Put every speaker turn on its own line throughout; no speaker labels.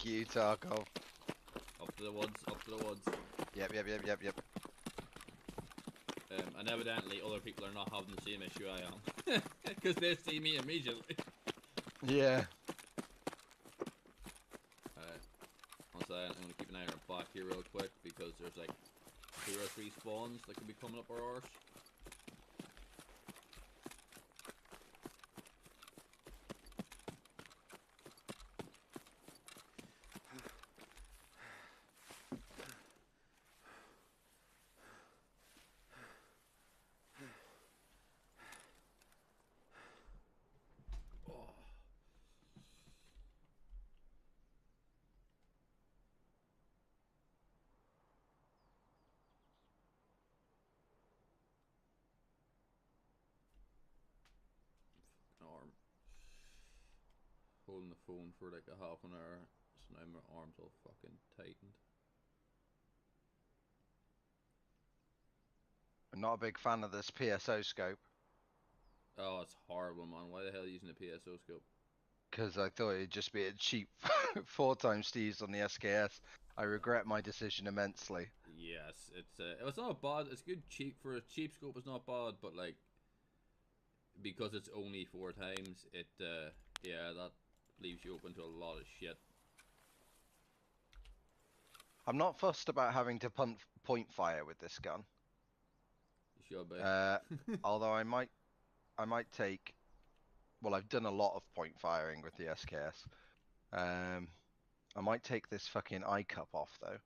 You, Tarkov.
Up to the woods, up to the woods.
Yep.
And evidently other people are not having the same issue I am. Because they see me immediately.
Yeah.
Alright. I'm going to keep an eye on our back here real quick because there's like 2 or 3 spawns that could be coming up our arse. Arm. Holding the phone for like a half an hour, so now my arms all fucking tightened.
I'm not a big fan of this PSO scope.
Oh, it's horrible, man. Why the hell are you using a PSO scope?
Because I thought it'd just be a cheap 4x to use on the SKS. I regret my decision immensely.
Yes, it's not bad. It's good cheap for a cheap scope. It's not bad, but like because it's only 4 times, yeah, that leaves you open to a lot of shit.
I'm not fussed about having to point fire with this gun.
You should be.
Although I might take. Well, I've done a lot of point firing with the SKS. I might take this fucking eye cup off though.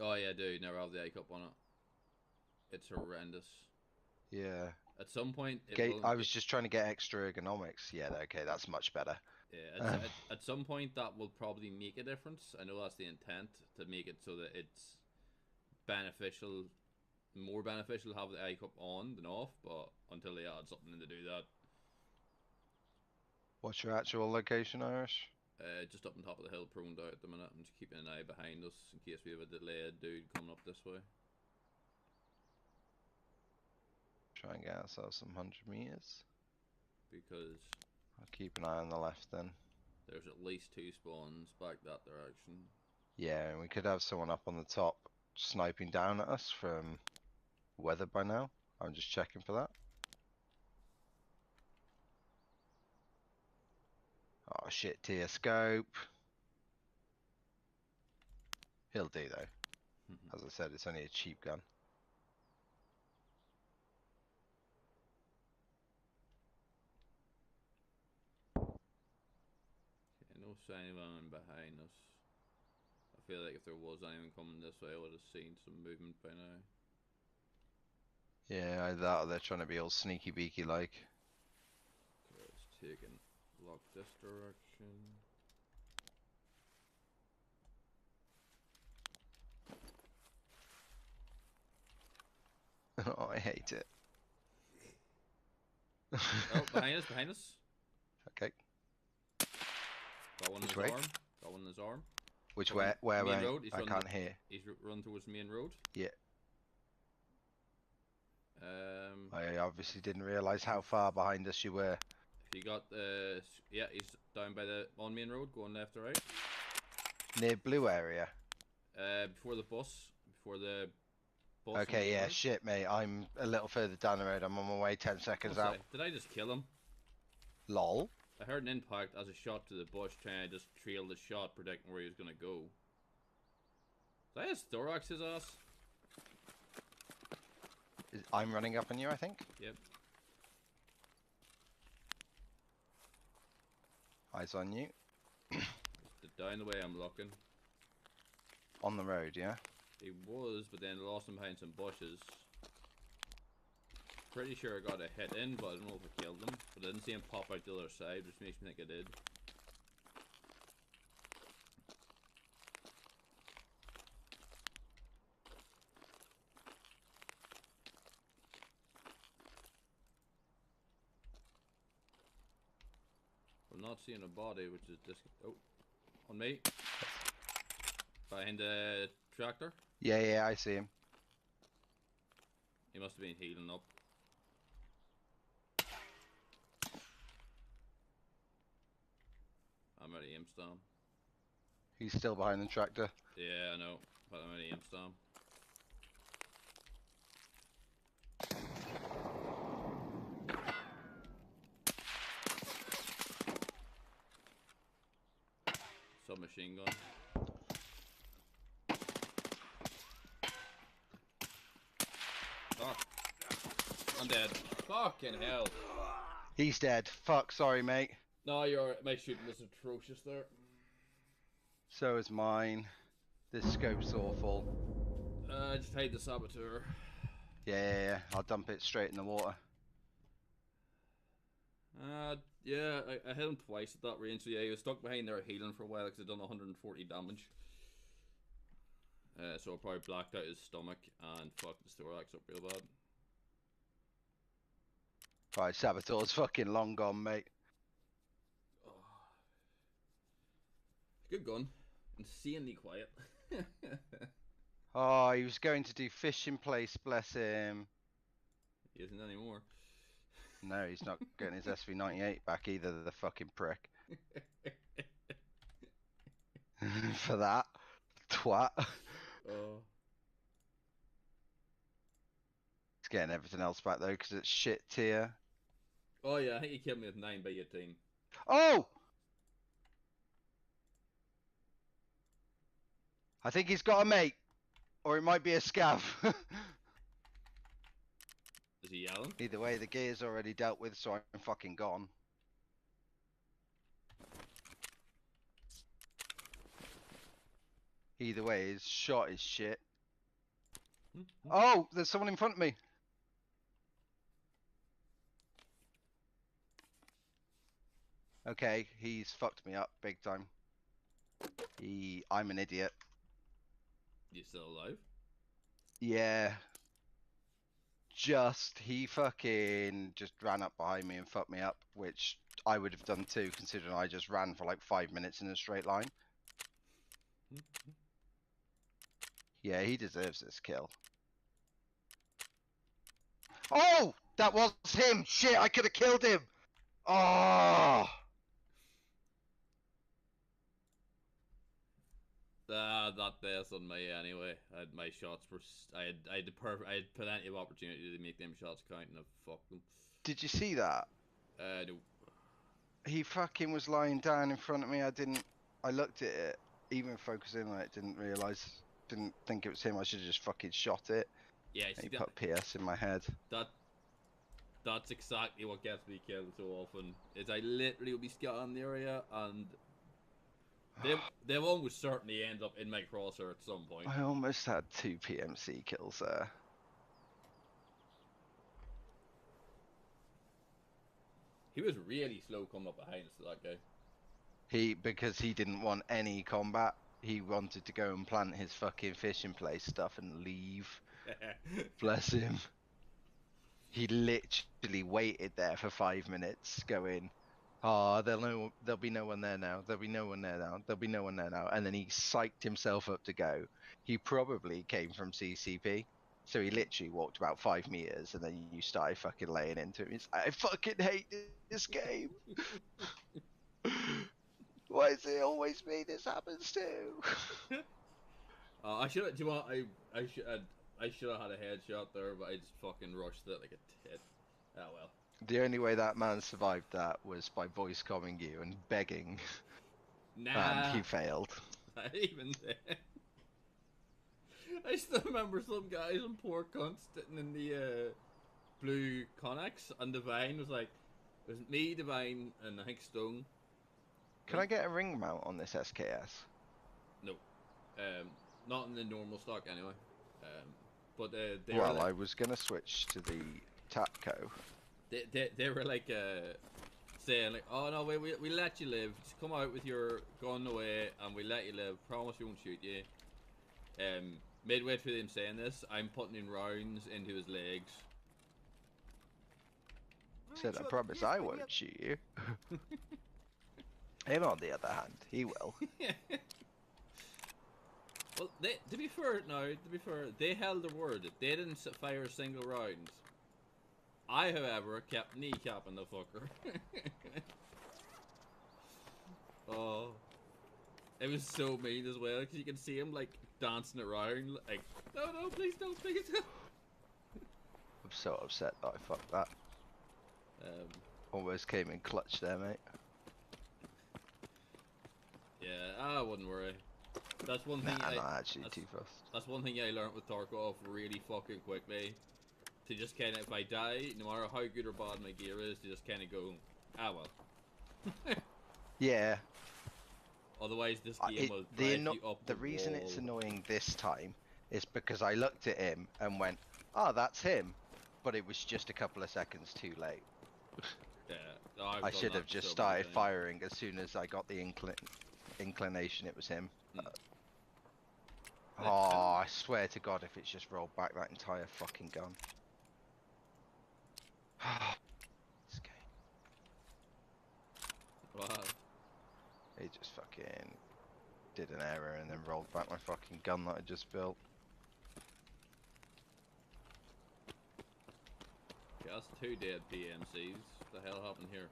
Oh yeah, dude, never have the A cup on it. It's horrendous.
Yeah.
At some point, it will.
I was just trying to get extra ergonomics. Yeah, okay, that's much better.
Yeah, at some point that will probably make a difference. I know that's the intent, to make it so that it's beneficial, more beneficial to have the eye cup on than off. But until they add something in to do that,
What's your actual location, Irish?
just up on top of the hill, pruned out at the minute. I'm just keeping an eye behind us in case we have a delayed dude coming up this way.
Try and get ourselves some 100 meters.
Because
I'll keep an eye on the left then.
there's at least 2 spawns back that direction.
Yeah, and we could have someone up on the top sniping down at us from weather by now. I'm just checking for that. Oh shit, tier scope. He'll do though. As I said, it's only a cheap gun.
Okay, no sign of anyone behind us. I feel like if there was anyone coming this way, I would have seen some movement by now.
Yeah, either that or they're trying to be all sneaky beaky like.
Okay, it's taking lock this direction.
Oh, I hate it.
Oh, behind us, behind us.
Okay.
Got one in his
way?
arm. Got one in his arm.
Which way? Where?
Main road.
I can't hear.
He's run towards the main road.
Yeah.
Um,
I obviously didn't realise how far behind us you were.
if you got yeah, he's down by the on main road, going left or right.
Near blue area.
Before the bus. Before the bus.
Okay, yeah, shit, mate. I'm a little further down the road. I'm on my way 10 seconds out.
Did I just kill him?
Lol.
I heard an impact as a shot to the bush, trying to just trail the shot, predicting where he was gonna go. Did I just thorax his ass?
I'm running up on you, I think.
Yep.
Eyes on you.
Down the way I'm looking.
On the road, yeah?
He was, but then lost him behind some bushes. Pretty sure I got a hit in, but I don't know if I killed him. But I didn't see him pop out the other side, which makes me think I did. I'm not seeing a body, which is this. Oh, on me. Behind the tractor.
Yeah, I see him.
He must have been healing up. I'm ready, aim stomp.
He's still behind the tractor.
Yeah, I know. But I'm gonna aim stomp. Submachine gun. Fuck. I'm dead. Fucking hell.
He's dead. Fuck, sorry, mate.
No, you're alright. My shooting was atrocious there.
So is mine. This scope's awful.
Just hide the saboteur.
Yeah, I'll dump it straight in the water.
Yeah, I hit him twice at that range. So yeah, he was stuck behind there healing for a while because I'd done 140 damage. So I probably blacked out his stomach and fucked his thorax up real bad.
Right, Saboteur's fucking long gone, mate.
Oh. Good gun. Insanely quiet.
Oh, he was going to do fish in place, bless him.
He isn't anymore.
No, he's not getting his SV98 back either, the fucking prick. For that. Twat.
Oh.
He's getting everything else back though, because it's shit tier.
Oh yeah, I think he killed me with 9/18.
Oh! I think he's got a mate. Or it might be a scav.
Is he yelling?
Either way, the gear's already dealt with, so I'm fucking gone. Either way, his shot is shit. Oh, there's someone in front of me. Okay, he's fucked me up big time. I'm an idiot.
You still alive?
Yeah. He fucking just ran up behind me and fucked me up, which I would have done too, considering I just ran for like 5 minutes in a straight line. Yeah, he deserves this kill. Oh! That was him! Shit, I could have killed him! Oh!
That best on me anyway. My shots were. I had plenty of opportunity to make them shots count and I fucked them.
Did you see that?
No.
He fucking was lying down in front of me. I looked at it, even focusing on it, didn't think it was him. I should have just fucking shot it.
Yeah,
And
see
he put PS in my head.
that's exactly what gets me killed so often. Is I literally will be scanning the area and they almost certainly end up in my crosshair at some point.
I almost had 2 PMC kills there.
He was really slow coming up behind us, that guy.
Because he didn't want any combat. He wanted to go and plant his fucking fish in place stuff and leave. Bless him. He literally waited there for 5 minutes going, oh, there'll be no one there now. There'll be no one there now. There'll be no one there now. And then he psyched himself up to go. He probably came from CCP. So he literally walked about 5 meters and then you started fucking laying into him. He's like, I fucking hate this game. Why is it always me this happens to?
I should have. Do you know what? I should have had a headshot there, but I just fucking rushed it like a tit. Oh well.
The only way that man survived that was by voice calling you and begging.
Nah.
And he failed.
Even then. I still remember some guys on poor cunts sitting in the blue Connex, and Divine was like, it was me, Divine, and I think Stone.
Can I get a ring mount on this SKS?
No. Not in the normal stock anyway. But they
well,
were like,
I was gonna switch to the Tapco.
They were like saying like, oh no, we let you live. Just come out with your gun away, and we let you live. Promise we won't shoot you. Midway through them saying this, I'm putting in rounds into his legs.
Said I promise I won't shoot you. Him on the other hand, he will.
Well, to be fair, they held their word. They didn't fire a single round. I, however, kept kneecapping the fucker. Oh. It was so mean as well, because you can see him like dancing around, like, no, please don't, please don't.
I'm so upset that I fucked that.
Um,
Almost came in clutch there, mate.
yeah, I wouldn't worry. That's one thing.
Nah, I'm not actually too fussed.
That's one thing I learned with Tarkov really fucking quickly. To just kind of, if I die, no matter how good or bad my gear is, to just kind of go, ah well.
Yeah.
Otherwise, this game will drive you up
the
the
reason
wall.
it's annoying this time is because I looked at him and went, "Oh, that's him," but it was just a couple of seconds too late.
Yeah, no, I've
I
done
should
that
have just
so many
started
times.
firing as soon as I got the inclination it was him.
Hmm.
Oh, I swear to God, if it's just rolled back that entire fucking gun. This game.
Wow.
It just fucking did an error and then rolled back my fucking gun that I just built.
Yeah, that's 2 dead PMCs. What the hell happened here?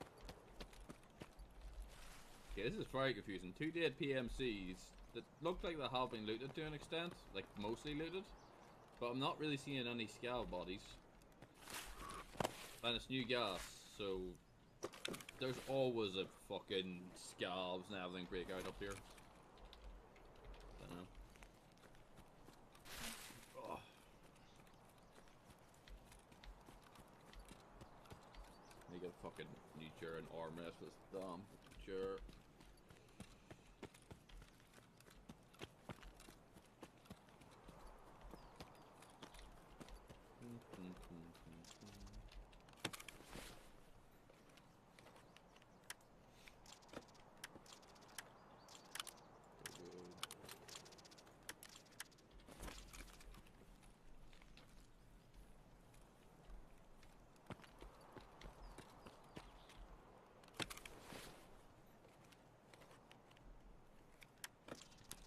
Okay, this is very confusing. 2 dead PMCs that look like they have been looted to an extent, like mostly looted, but I'm not really seeing any scout bodies. And it's new gas, so there's always a fucking scavs and everything break out up here. Don't know. Oh. I got a fucking new chair and armrest with damn chair.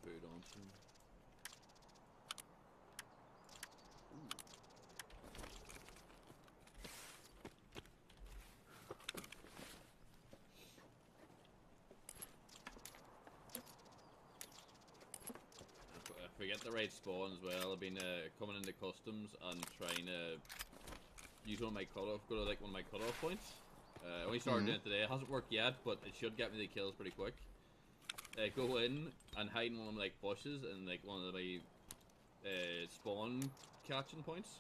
Food on some. I forget the right spawn as well. I've been coming into customs and trying to use one of my cutoff, go to like one of my cutoff points. I only started doing it today. It hasn't worked yet, but it should get me the kills pretty quick. Go in and hide in one of my like bushes and like one of my spawn catching points.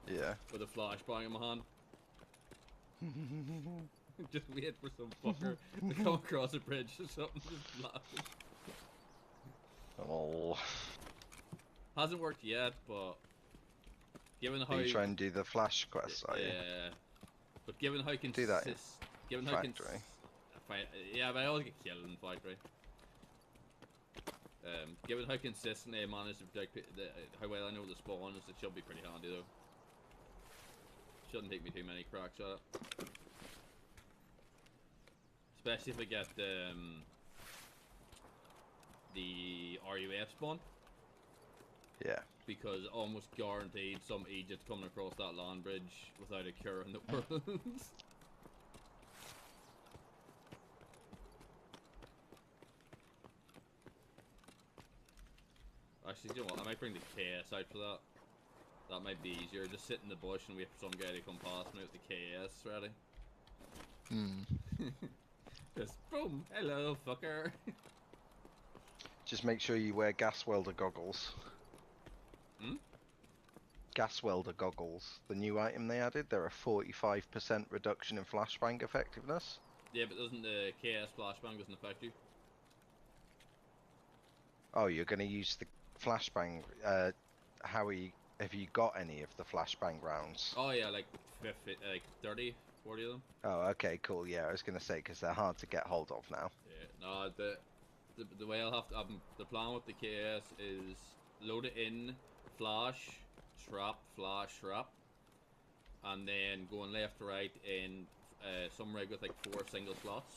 Yeah.
With a flashbang in my hand. Just wait for some fucker to come across a bridge or something. Just blast.
Oh.
Hasn't worked yet, but given how
Are you trying to do the flash quest, are you?
yeah, but given how
Do that in
given how
factory.
yeah, but I always get killed in factory. Given how consistently I manage to predict how well I know the spawn is, it should be pretty handy though. Shouldn't take me too many cracks at it. Especially if I get the RUF spawn.
Yeah.
Because almost guaranteed some Egypt coming across that land bridge without a cure in the world. Actually, you know what? I might bring the KS out for that. That might be easier. Just sit in the bush and wait for some guy to come past me with the KS ready. Just boom, hello, fucker.
Just make sure you wear gas welder goggles. Gas welder goggles. The new item they added, they're a 45% reduction in flashbang effectiveness.
Yeah, but doesn't the KS flashbang doesn't affect you?
Oh, you're going to use the flashbang. Howie, have you got any of the flashbang rounds?
Oh yeah, like 50, like 30, 40 of them.
Oh, okay, cool. Yeah, I was going to say, because they're hard to get hold of now.
Yeah, no, the way I'll have to, the plan with the KS is load it in, flash, shrap, and then going left to right in some rig with like 4 single slots.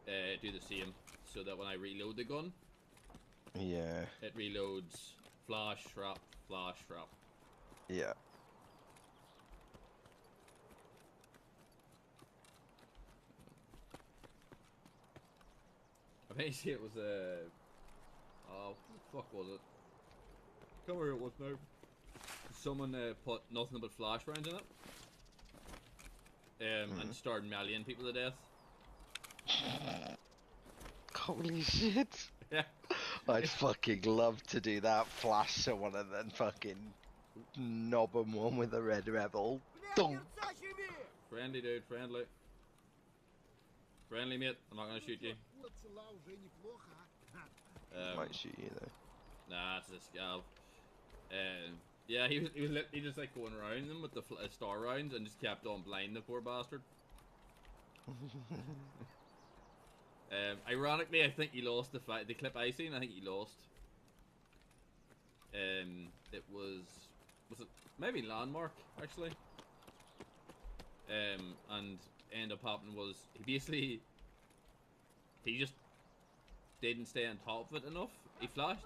Do the same, so that when I reload the gun,
Yeah.
it reloads flash, shrap.
Yeah.
Basically, it was oh, what the fuck was it? Come here, it was now. Someone put nothing but flash rounds in it, and started meleeing people to death.
Holy shit!
Yeah.
I'd fucking love to do that. Flash someone and then fucking knob them one with a red rebel. Dunk.
Friendly, dude. Friendly. Friendly, mate. I'm not gonna shoot you.
Might shoot you though.
Nah, it's a scav. Yeah, he was literally just like going around them with the star rounds and just kept on blinding the poor bastard. Ironically, I think he lost the fight. The clip I seen, I think he lost. It was it maybe Landmark actually. And ended up happening was he just didn't stay on top of it enough. He flashed.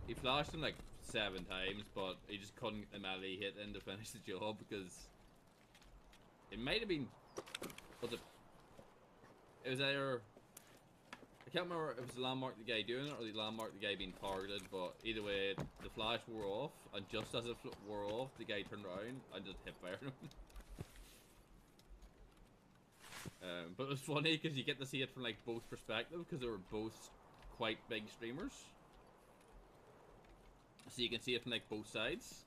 He flashed him like 7 times, but he just couldn't get the melee hit in to finish the job because it might have been. It was either I can't remember if it was the Landmark the guy doing it or the Landmark the guy being targeted, but either way, the flash wore off, and just as it wore off, the guy turned around and just hit fired him. But it was funny because you get to see it from like both perspectives because they were both quite big streamers, so you can see it from like both sides.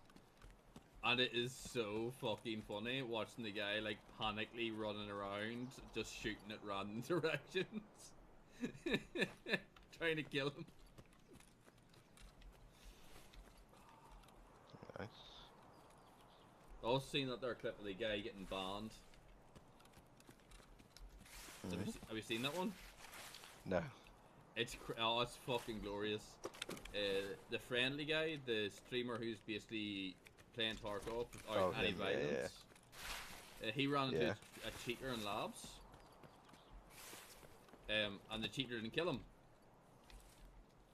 And it is so fucking funny watching the guy like panically running around, just shooting at random directions, trying to kill him.
Nice.
Also seen that there clip of the guy getting banned. Have you seen that one?
No.
It's fucking glorious. The friendly guy, the streamer who's basically playing Tarkov without any violence. Yeah. He ran into a cheater in labs. And the cheater didn't kill him.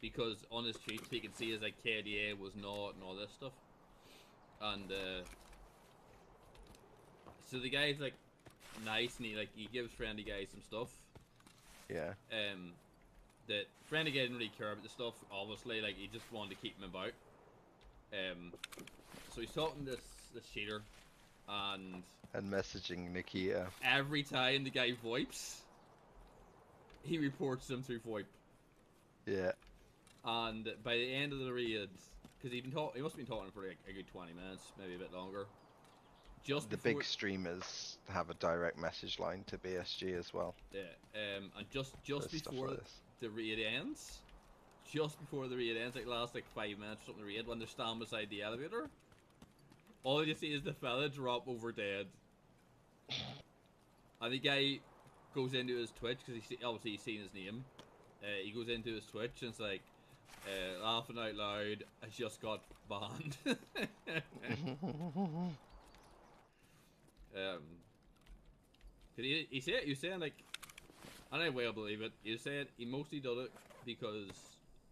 Because on his cheats he could see his like KDA was not and all this stuff. And so the guy's like nice and he gives friendly guy some stuff.
Yeah.
The friendly guy didn't really care about the stuff, obviously, like he just wanted to keep him about. So he's talking to this cheater and
messaging Nikita.
Every time the guy VoIPs, he reports him through VoIP.
Yeah.
And by the end of the raid, because he must have been talking for like a good 20 minutes, maybe a bit longer. Just
the big streamers have a direct message line to BSG as well.
Yeah, and just before the raid ends, like last like 5 minutes or something, the raid, when they're standing beside the elevator, all you see is the fella drop over dead. And the guy goes into his Twitch, because obviously he's seen his name. He goes into his Twitch and it's like, laughing out loud, I just got banned. He was saying like, and I will believe it, he was saying he mostly did it because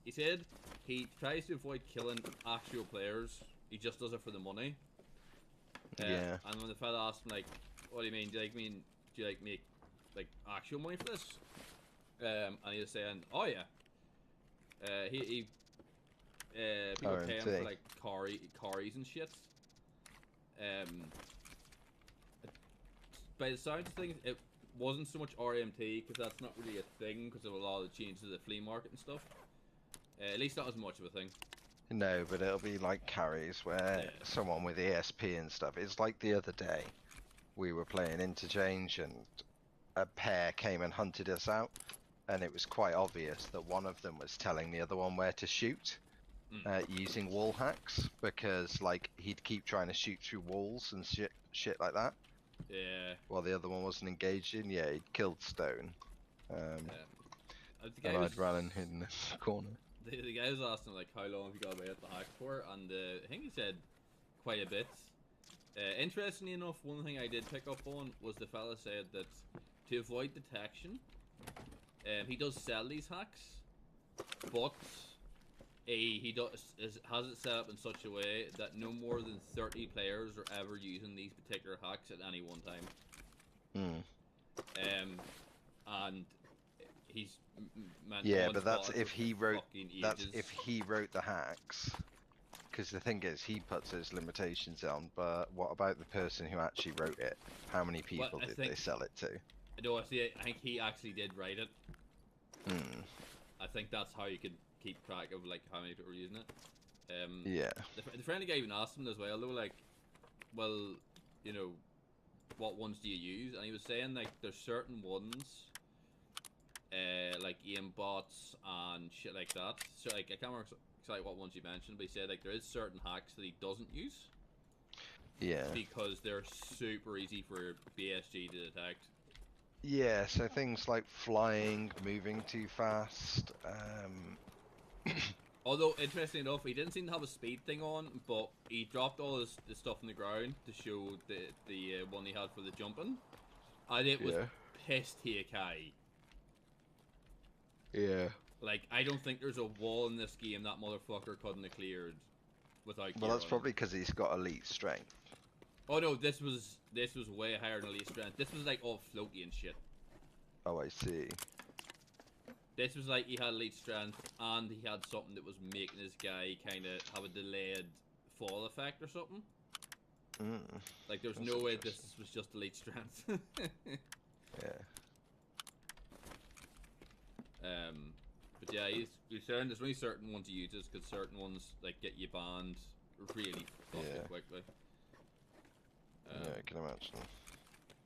he said he tries to avoid killing actual players, he just does it for the money.
Yeah.
And when the fella asked him like, what do you mean, do you make like actual money for this? And he was saying, oh yeah. People pay him for like carries and shit. By the sounds of things, it wasn't so much RMT because that's not really a thing because of a lot of the changes to the flea market and stuff. At least not as much of a thing.
No, but it'll be like carries where someone with ESP and stuff. It's like the other day, we were playing Interchange and a pair came and hunted us out, and it was quite obvious that one of them was telling the other one where to shoot. Using wall hacks, because like he'd keep trying to shoot through walls and shit like that.
Yeah.
While the other one wasn't engaged in, he'd killed Stone. And I'd run and hid in the corner.
The guy was asking like how long have you got away at the hack for, and I think he said quite a bit. Interestingly enough, one thing I did pick up on was the fella said that to avoid detection, he does sell these hacks, but he has it set up in such a way that no more than 30 players are ever using these particular hacks at any one time. and he's
Yeah,
on
but that's
spot
if
for
he wrote.
fucking
That's
ages.
if he wrote the hacks. Because the thing is, he puts his limitations on. But what about the person who actually wrote it? How many
Well,
people
I
did
think
they sell it to?
no, I think he actually did write it.
Hmm.
I think that's how you could keep track of like how many people are using it.
Yeah.
The friendly guy even asked him as well, though, like, well, you know, what ones do you use? And he was saying like there's certain ones, like aimbots and shit like that. So like I can't remember exactly what ones you mentioned, but he said like there is certain hacks that he doesn't use
Yeah.
because they're super easy for BSG to detect.
Yeah. So things like flying, moving too fast.
Although, interestingly enough, he didn't seem to have a speed thing on, but he dropped all his stuff on the ground to show the one he had for the jumping, and it was
Yeah.
pissed Haikai.
Yeah.
Like, I don't think there's a wall in this game that motherfucker couldn't have cleared without
Well,
gear
that's
on him.
probably because he's got elite strength.
Oh no, this was way higher than elite strength. This was like all floaty and shit.
Oh, I see.
This was like he had elite strength and he had something that was making his guy kind of have a delayed fall effect or something.
Mm.
Like there's
That's
no way
interesting.
this was just elite strength.
Yeah.
But yeah, he's saying there's only certain ones he uses because certain ones like get you banned really fucking
Yeah.
quickly.
Yeah, I can imagine.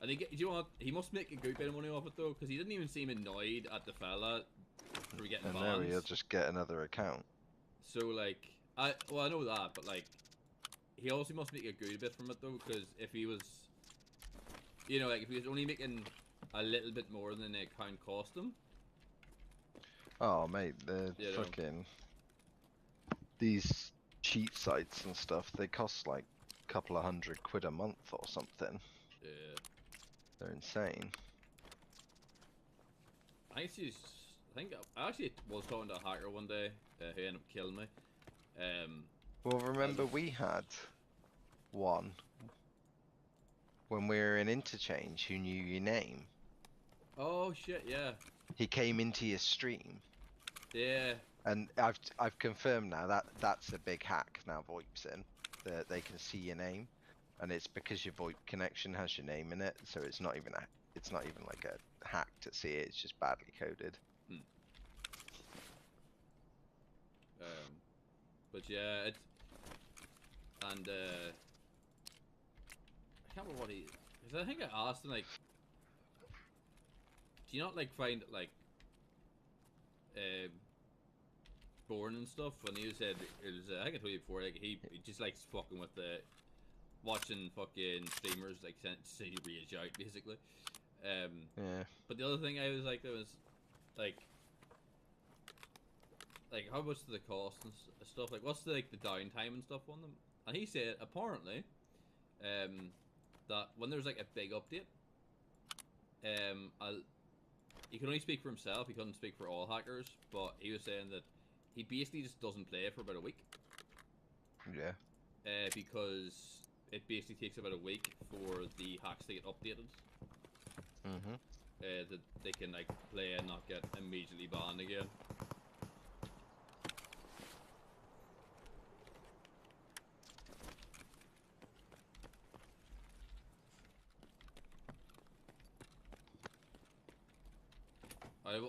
And do you know what? He must make a good bit of money off it though, because he didn't even seem annoyed at the fella for getting
And
banned.
now he'll just get another account.
So like, I know that, but like, he also must make a good bit from it though, because if he was, you know, like if he was only making a little bit more than the account cost him.
Oh, mate, the
You know.
fucking these cheat sites and stuff, they cost like a couple of £100 a month or something.
Yeah.
They're insane.
I think I actually was talking to a hacker one day who ended up killing me.
Well, remember we had one when we were in Interchange who knew your name.
Oh shit, yeah.
He came into your stream.
Yeah.
And I've confirmed now that that's a big hack now VoIP's in. That they can see your name, and it's because your VoIP connection has your name in it, so it's not even like a hack to see it. It's just badly coded.
But yeah, it's and I can't remember what he. Cause I think I asked him like, do you not like find it like boring and stuff? And he said it was. I think I told you before. Like he just likes fucking with the watching fucking streamers like see rage out basically.
Yeah.
But the other thing I was like, there was like how much do they cost and stuff? Like what's the downtime and stuff on them? And he said apparently, that when there's like a big update, he can only speak for himself. He couldn't speak for all hackers, but he was saying that he basically just doesn't play for about a week.
Yeah.
Because it basically takes about a week for the hacks to get updated.
Mhm.
That they can like play and not get immediately banned again.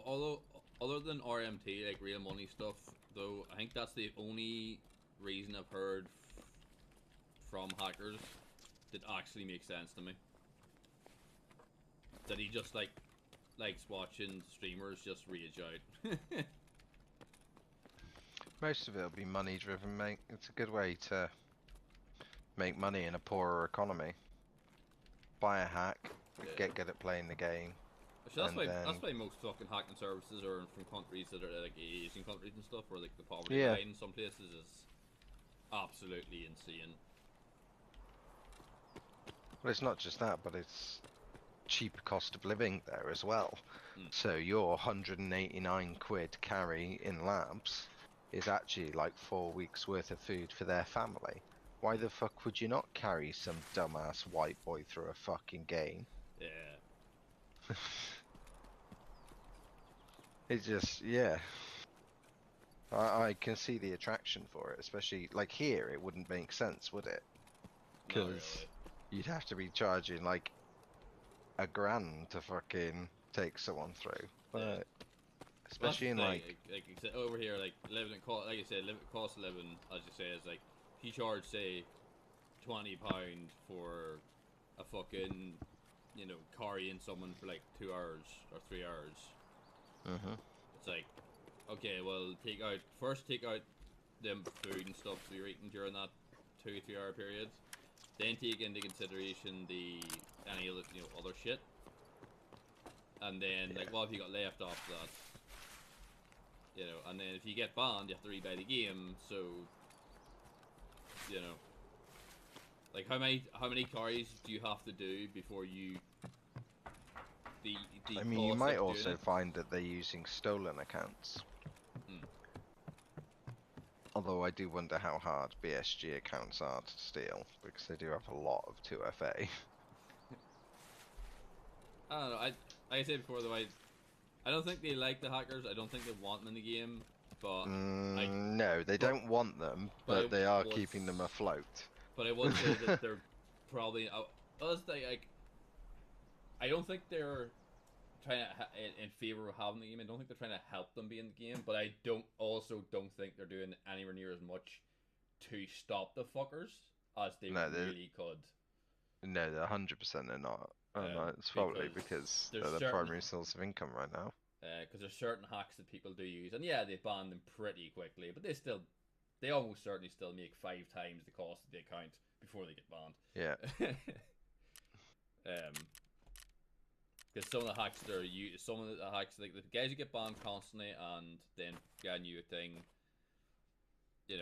Although other than RMT, like real money stuff, though, I think that's the only reason I've heard from hackers that actually makes sense to me. That he just likes watching streamers just rage out.
Most of it'll be money driven, mate. It's a good way to make money in a poorer economy. Buy a hack, get good at playing the game.
So that's
and
why most fucking hacking services are from countries that are like Asian countries and stuff, where like the poverty
Yeah.
line in some places is absolutely insane.
Well, it's not just that, but it's cheaper cost of living there as well.
Mm.
So your 189 quid carry in labs is actually like 4 weeks worth of food for their family. Why the fuck would you not carry some dumbass white boy through a fucking game?
Yeah.
It just, yeah. I can see the attraction for it, especially like here, it wouldn't make sense, would it?
Not
Because
really.
you'd have to be charging like $1,000 to fucking take someone through.
Yeah.
But
Well, that's
especially
the
in
thing.
like,
Like you said, over here, like living in cost, like you said, cost of living, as you say, is like if you charge say £20 for a fucking, carrying someone for like 2 hours or 3 hours,
hmm
it's like, okay, well, take out them food and stuff that you're eating during that 2 3 hour period. Then take into consideration the any other other shit, and then
yeah.
like what have you got left after that? And then if you get banned, you have to rebuy the game. So, you know, like how many carries do you have to do before you the
I mean, you
cost
might
of doing
also
it?
find that they're using stolen accounts.
Hmm.
Although I do wonder how hard BSG accounts are to steal, because they do have a lot of 2FA.
I don't know. Like I said before, though, I don't think they like the hackers. I don't think they want them in the game. But I
No, they
but
don't want them,
but I
but they are
would
keeping them afloat.
but I would say that they're probably. Us like I don't think they're trying to in favor of having the game. I don't think they're trying to help them be in the game, but I don't think they're doing anywhere near as much to stop the fuckers as they
No,
really could.
they're 100% they're not. And it's probably
Because
because
there's
they're the
certain
primary source of income right now.
there's certain hacks that people do use, and yeah, they ban them pretty quickly, but they almost certainly still make 5 times the cost of the account before they get
Yeah.
banned. Because some of the hacks some of the hacks, like the guys who get banned constantly and then get a new thing.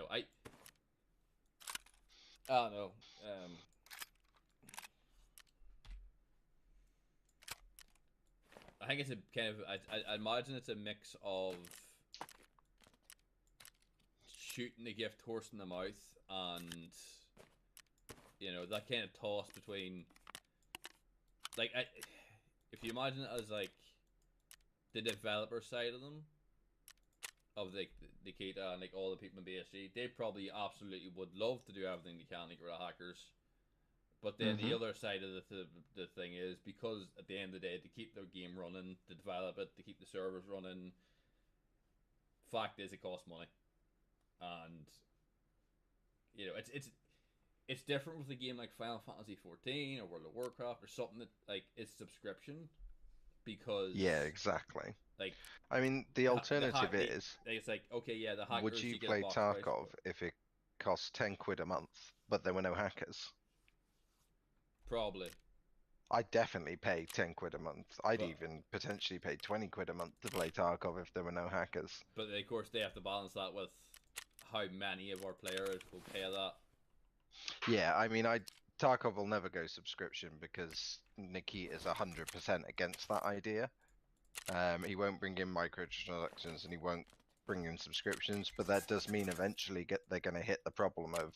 I don't know. I think it's a kind of I imagine it's a mix of shooting the gift horse in the mouth and that kind of toss between like if you imagine it as like the developer side of them, of like the Kita and like all the people in BSG, they probably absolutely would love to do everything they can to get rid of hackers. But then the
hmm
other side of the thing is, because at the end of the day, to keep their game running, to develop it, to keep the servers running, fact is it costs money, and it's different with a game like Final Fantasy 14 or World of Warcraft or something that like is subscription, because
Yeah, exactly.
like
I mean, the
the
alternative
hack
is,
it's like, okay, yeah, the
would
hackers,
you
you get a
play
box price,
Tarkov
but
if it cost 10 quid a month, but there were no hackers?
probably.
I'd definitely pay 10 quid a month. I'd
But
even potentially pay 20 quid a month to play Tarkov if there were no hackers.
But of course, they have to balance that with how many of our players will pay that.
Yeah, I mean, Tarkov will never go subscription because Nikita's 100% against that idea. He won't bring in microtransactions and he won't bring in subscriptions, but that does mean eventually they're going to hit the problem of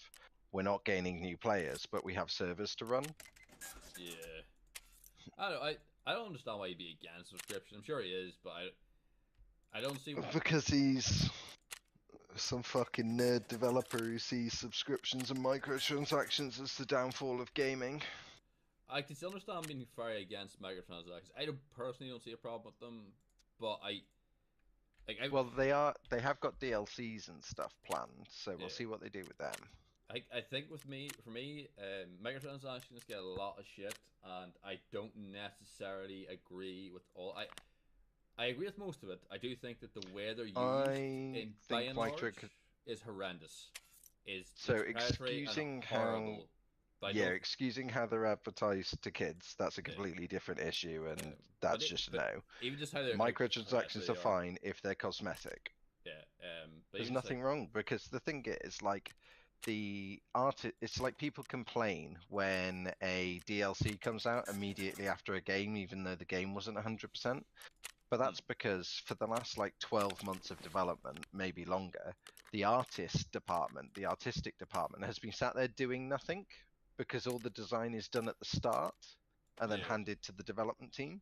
we're not gaining new players, but we have servers to run.
Yeah, I don't understand why he'd be against subscription. I'm sure he is, but I don't see.
Because he's some fucking nerd developer who sees subscriptions and microtransactions as the downfall of gaming.
I can still understand being very against microtransactions. I personally don't see a problem with them, but
Well, they have got DLCs and stuff planned, so we'll
yeah.
see what they do with them.
I think for me, microtransactions get a lot of shit, and I don't necessarily agree with all. I agree with most of it. I do think that the way they're used,
I
by
think
and large, is horrendous. It's predatory and
excusing
horrible. But
excusing how they're advertised to kids, that's a
yeah,
completely different issue, and
but
that's just a no.
even just how they're horrendous
Microtransactions are
they are.
fine if they're cosmetic.
Yeah. But
There's
even just like
nothing wrong because the thing is, like, it's like people complain when a DLC comes out immediately after a game, even though the game wasn't 100%. But that's because for the last like 12 months of development, maybe longer, the artistic department has been sat there doing nothing because all the design is done at the start and then
yeah,
handed to the development team.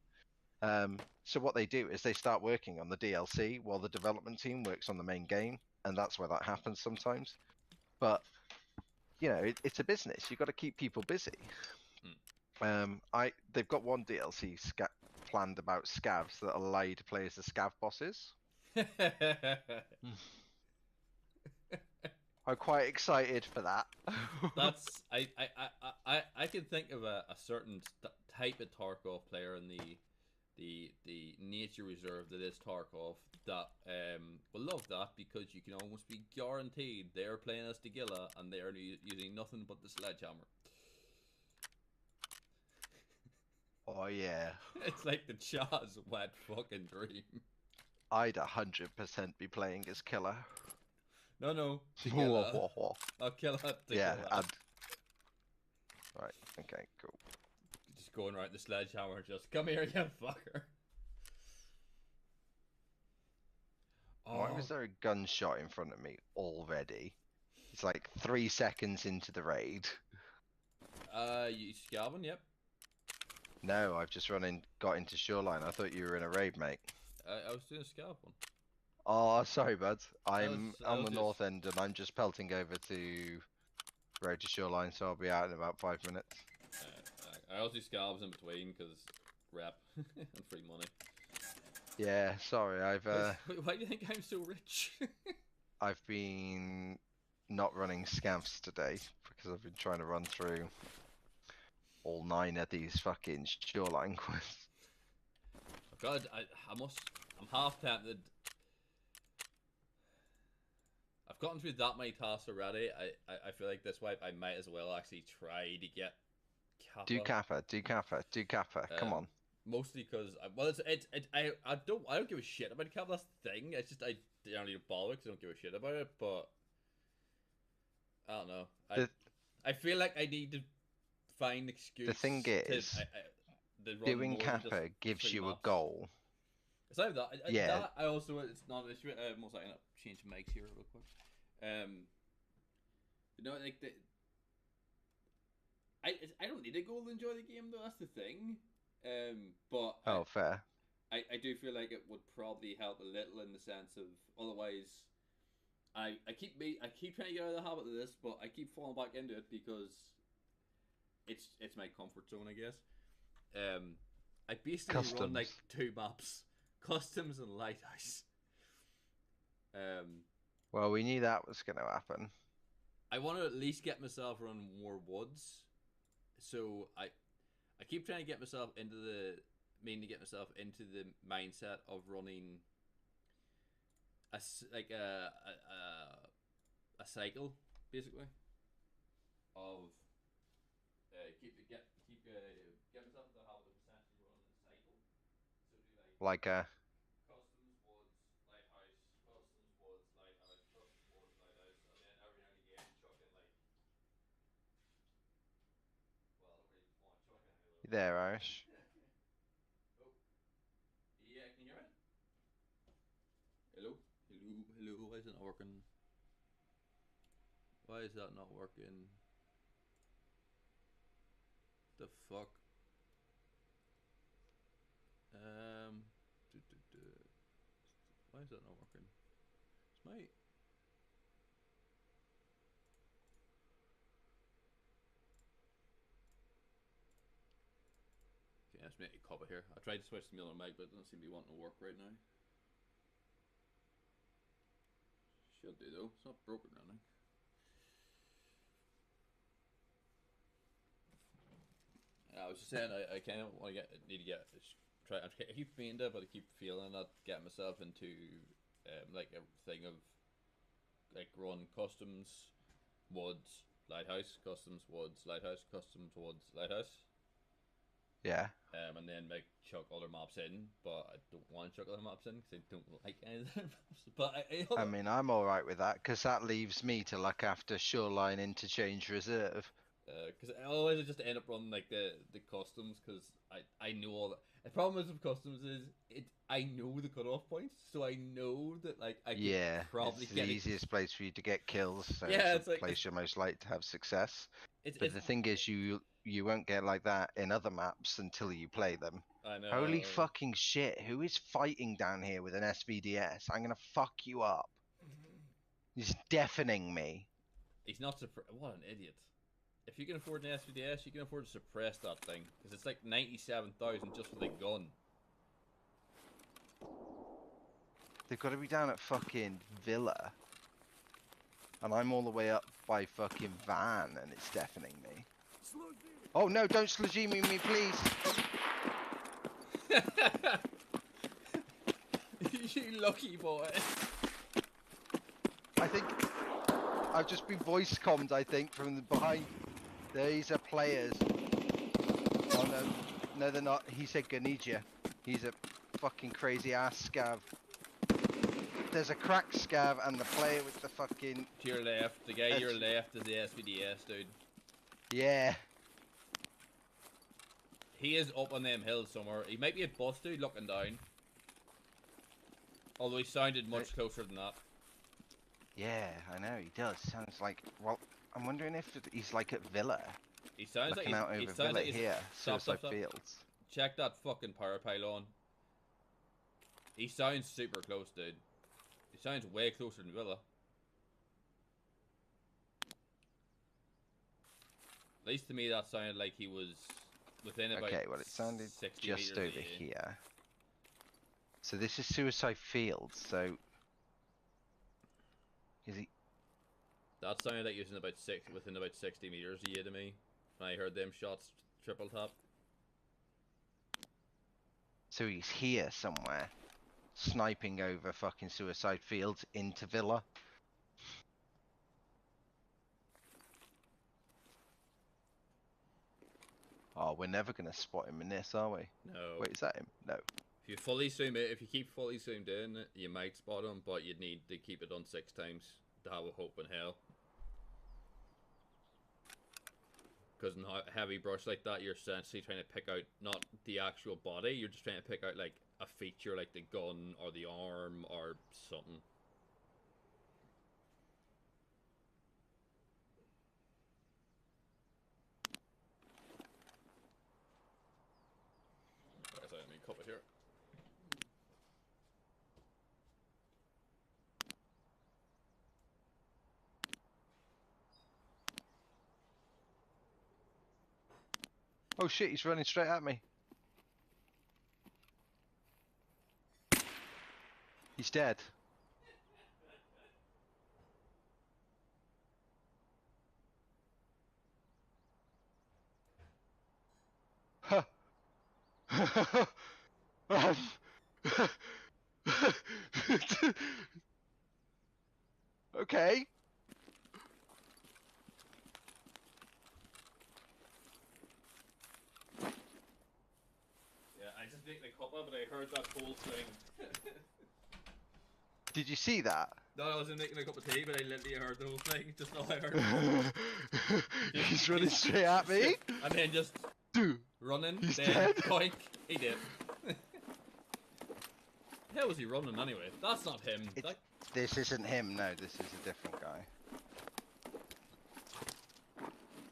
So what they do is they start working on the DLC while the development team works on the main game, and that's where that happens sometimes. But it's a business. You've got to keep people busy. They've got one DLC planned about scavs that allow you to play as the scav bosses. I'm quite excited for that.
That's I can think of a certain type of Tarkov player in the nature reserve that is Tarkov that will love that, because you can almost be guaranteed they're playing as Dagilla and they're using nothing but the sledgehammer.
Oh yeah.
It's like the Chaz wet fucking dream.
I'd 100% be playing as Killer.
No, Dagilla. I'll kill that Dagilla.
Yeah, right, okay, cool.
Just going right the sledgehammer, just come here, you fucker.
Why was there a gunshot in front of me already? It's like 3 seconds into the raid.
You scavenging? Yep.
No, I've just got into Shoreline. I thought you were in a raid, mate.
I was doing a scav one.
Oh, sorry, bud. I'm on the
just...
north end, and I'm just pelting over to Road to Shoreline, so I'll be out in about 5 minutes.
I also do scavs in between, because rep and free money.
Yeah, sorry,
Why do you think I'm so rich?
I've been not running scavs today, because I've been trying to run through all 9 of these fucking Shoreline quests.
God, I'm half tempted. I've gotten through that many tasks already. I feel like this wipe I might as well actually try to get Kappa.
Do Kappa. Come on.
Mostly because I don't give a shit about Kappa. That's the thing. It's just I don't need to bother because I don't give a shit about it. But I don't know. I feel like I need to find an excuse.
The thing is, doing Kappa gives you a goal.
It's like that. Yeah. That I also, it's not an issue. Most I end up changing mics here real quick. Like I don't need a goal to enjoy the game though. That's the thing. But
fair.
I do feel like it would probably help a little in the sense of otherwise. I keep trying to get out of the habit of this, but I keep falling back into it because it's my comfort zone, I guess. I basically run like 2 maps. Customs and Lighthouse.
Well, we knew that was going to happen.
I want to at least get myself around more woods, so I keep trying to get myself into the mindset of running a cycle, basically, of get myself into the habit of essentially running a cycle. So do
like a
customs, woods, lighthouse, customs, woods, lighthouse, customs, woods, lighthouse, and then every now and again chuck in like, well, I don't really want to chuck in any
you there, Irish.
Oh, yeah, can you hear me? Hello? Why is it not working? Why is that not working? The fuck? Why is that not working? It's my... Okay, let's make a copy here. I tried to switch to the other mic, but it doesn't seem to be wanting to work right now. Should do though. It's not broken or anything. I was just saying I kind of want to I keep meaning to, but I keep feeling that getting myself into like a thing of like run customs, woods, lighthouse, customs, woods, lighthouse, customs, woods, lighthouse.
Yeah.
And then like chuck other maps in, but I don't want to chuck other maps in because I don't like any of them maps. But
I mean, I'm all right with that because that leaves me to look after Shoreline Interchange Reserve.
Because I always just end up running like the customs because I know all that. The problem with customs is I know the cutoff points, so I know that like I could
Yeah,
probably
it's the
get it.
easiest place for you to get kills, so
Yeah,
it's
it's
the
like
place you're most likely to have success. But
it's
the thing is, you won't get like that in other maps until you play them.
I
Holy
know.
fucking shit! Who is fighting down here with an SVDS? I'm gonna fuck you up. He's deafening me.
He's not what an idiot. If you can afford an SVDS, you can afford to suppress that thing because it's like 97,000 just for the gun.
They've got to be down at fucking Villa, and I'm all the way up by fucking Van, and it's deafening me. Oh no! Don't sludgy-me me, please.
You lucky boy.
I think I've just been voice commed, I think, from the behind. These are players. Oh no. No, they're not. He said Ganija. He's a fucking crazy ass scav. There's a cracked scav and the player with the fucking...
To your left. The guy to your left is the SVDS, dude.
Yeah.
He is up on them hills somewhere. He might be a boss dude looking down. Although he sounded much closer than that.
Yeah, I know, he does. Sounds like... Well, I'm wondering if he's like at Villa.
He sounds
looking
like
out over Villa
like
here.
Stop.
Fields.
Check that fucking power pylon. He sounds super close, dude. He sounds way closer than Villa. At least to me that sounded like he was within about
Okay, well it sounded
60
just
meters
over here. So this is Suicide Fields, so... Is he...
That sounded like he was within about 60 meters of you to me. When I heard them shots triple tap.
So he's here somewhere. Sniping over fucking Suicide Fields into Villa. Oh, we're never gonna spot him in this, are we?
No.
Wait, is that him? No.
If you fully zoom in, if you keep fully zoomed in, you might spot him, but you'd need to keep it on 6 times to have a hope in hell. Because in heavy brush like that, you're essentially trying to pick out not the actual body, you're just trying to pick out like a feature like the gun or the arm or something. Sorry, let me cup it here.
Oh shit, he's running straight at me. He's dead. Huh. Okay.
Yeah, I just nicked the cup but I heard that whole thing.
Did you see that?
No, I wasn't making a cup of tea, but I literally heard the whole thing. Just all I heard.
He's running straight at me.
And then just
Dude,
running.
he's
then
dead.
Boink, he did. How was he running anyway? That's not him.
This isn't him, no, this is a different guy.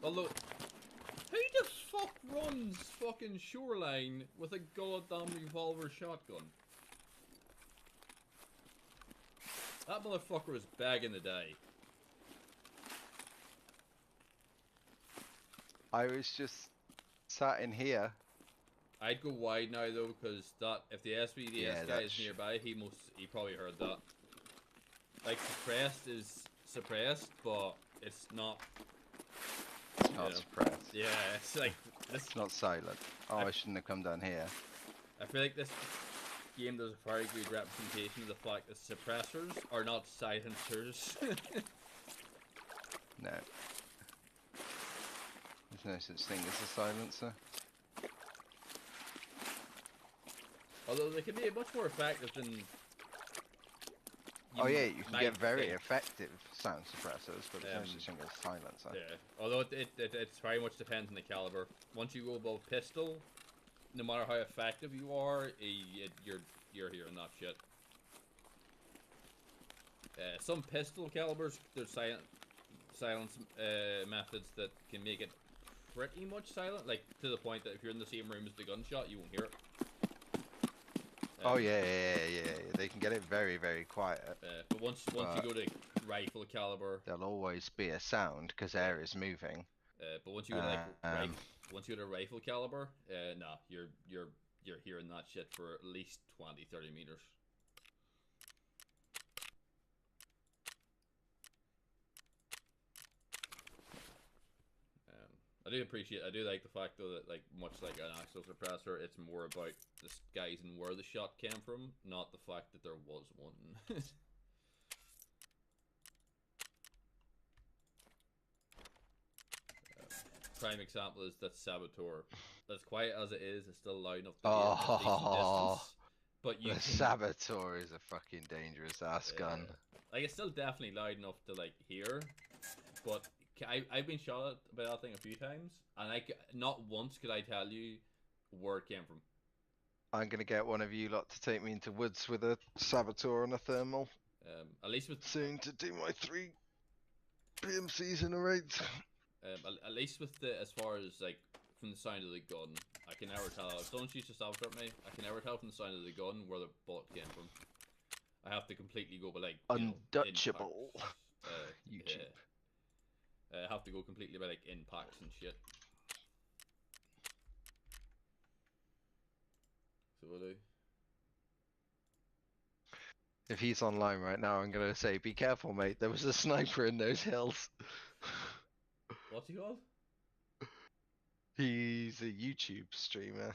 Although, who the fuck runs fucking Shoreline with a goddamn revolver shotgun? That motherfucker was bagging the day.
I was just sat in here.
I'd go wide now though, because that if the SVDS guy is nearby, he probably heard that. Like suppressed is suppressed, but it's not.
It's not suppressed.
Yeah, it's like this.
It's not silent. Oh, I shouldn't have come down here.
I feel like this game does a very good representation of the fact that suppressors are not silencers.
No. There's no such thing as a silencer.
Although they can be much more effective than.
Oh yeah, you can get very
think.
effective sound suppressors, but there's no such thing as silencer.
Yeah, although it very much depends on the caliber. Once you go above pistol, no matter how effective you are, you're hearing that shit. Some pistol calibers, there's silence methods that can make it pretty much silent, like to the point that if you're in the same room as the gunshot, you won't hear it.
Oh yeah, they can get it very, very quiet.
But once you go to rifle caliber,
there'll always be a sound because air is moving.
But once you go to like once you go to rifle caliber, nah, you're hearing that shit for at least 20-30 meters. I do like the fact though that, like, much like an axial suppressor, it's more about disguising where the shot came from, not the fact that there was one. Prime example is that Saboteur. As quiet as it is, it's still loud enough to be a decent distance. But
the Saboteur is a fucking dangerous ass gun.
Like, it's still definitely loud enough to, like, hear, but I've been shot at by that thing a few times, and not once could I tell you where it came from.
I'm gonna get one of you lot to take me into woods with a Saboteur and a thermal.
At least with
soon to do my 3 PMCs in a raid.
At least with as far as, like, from the sound of the gun, I can never tell. If someone shoots a Saboteur at me, I can never tell from the sound of the gun where the bullet came from. I have to completely go by, like,
Undutchable. YouTube.
Yeah. I have to go completely by, like, impacts and shit. So what do?
If he's online right now, I'm gonna say, be careful, mate. There was a sniper in those hills.
What's he called?
He's a YouTube streamer.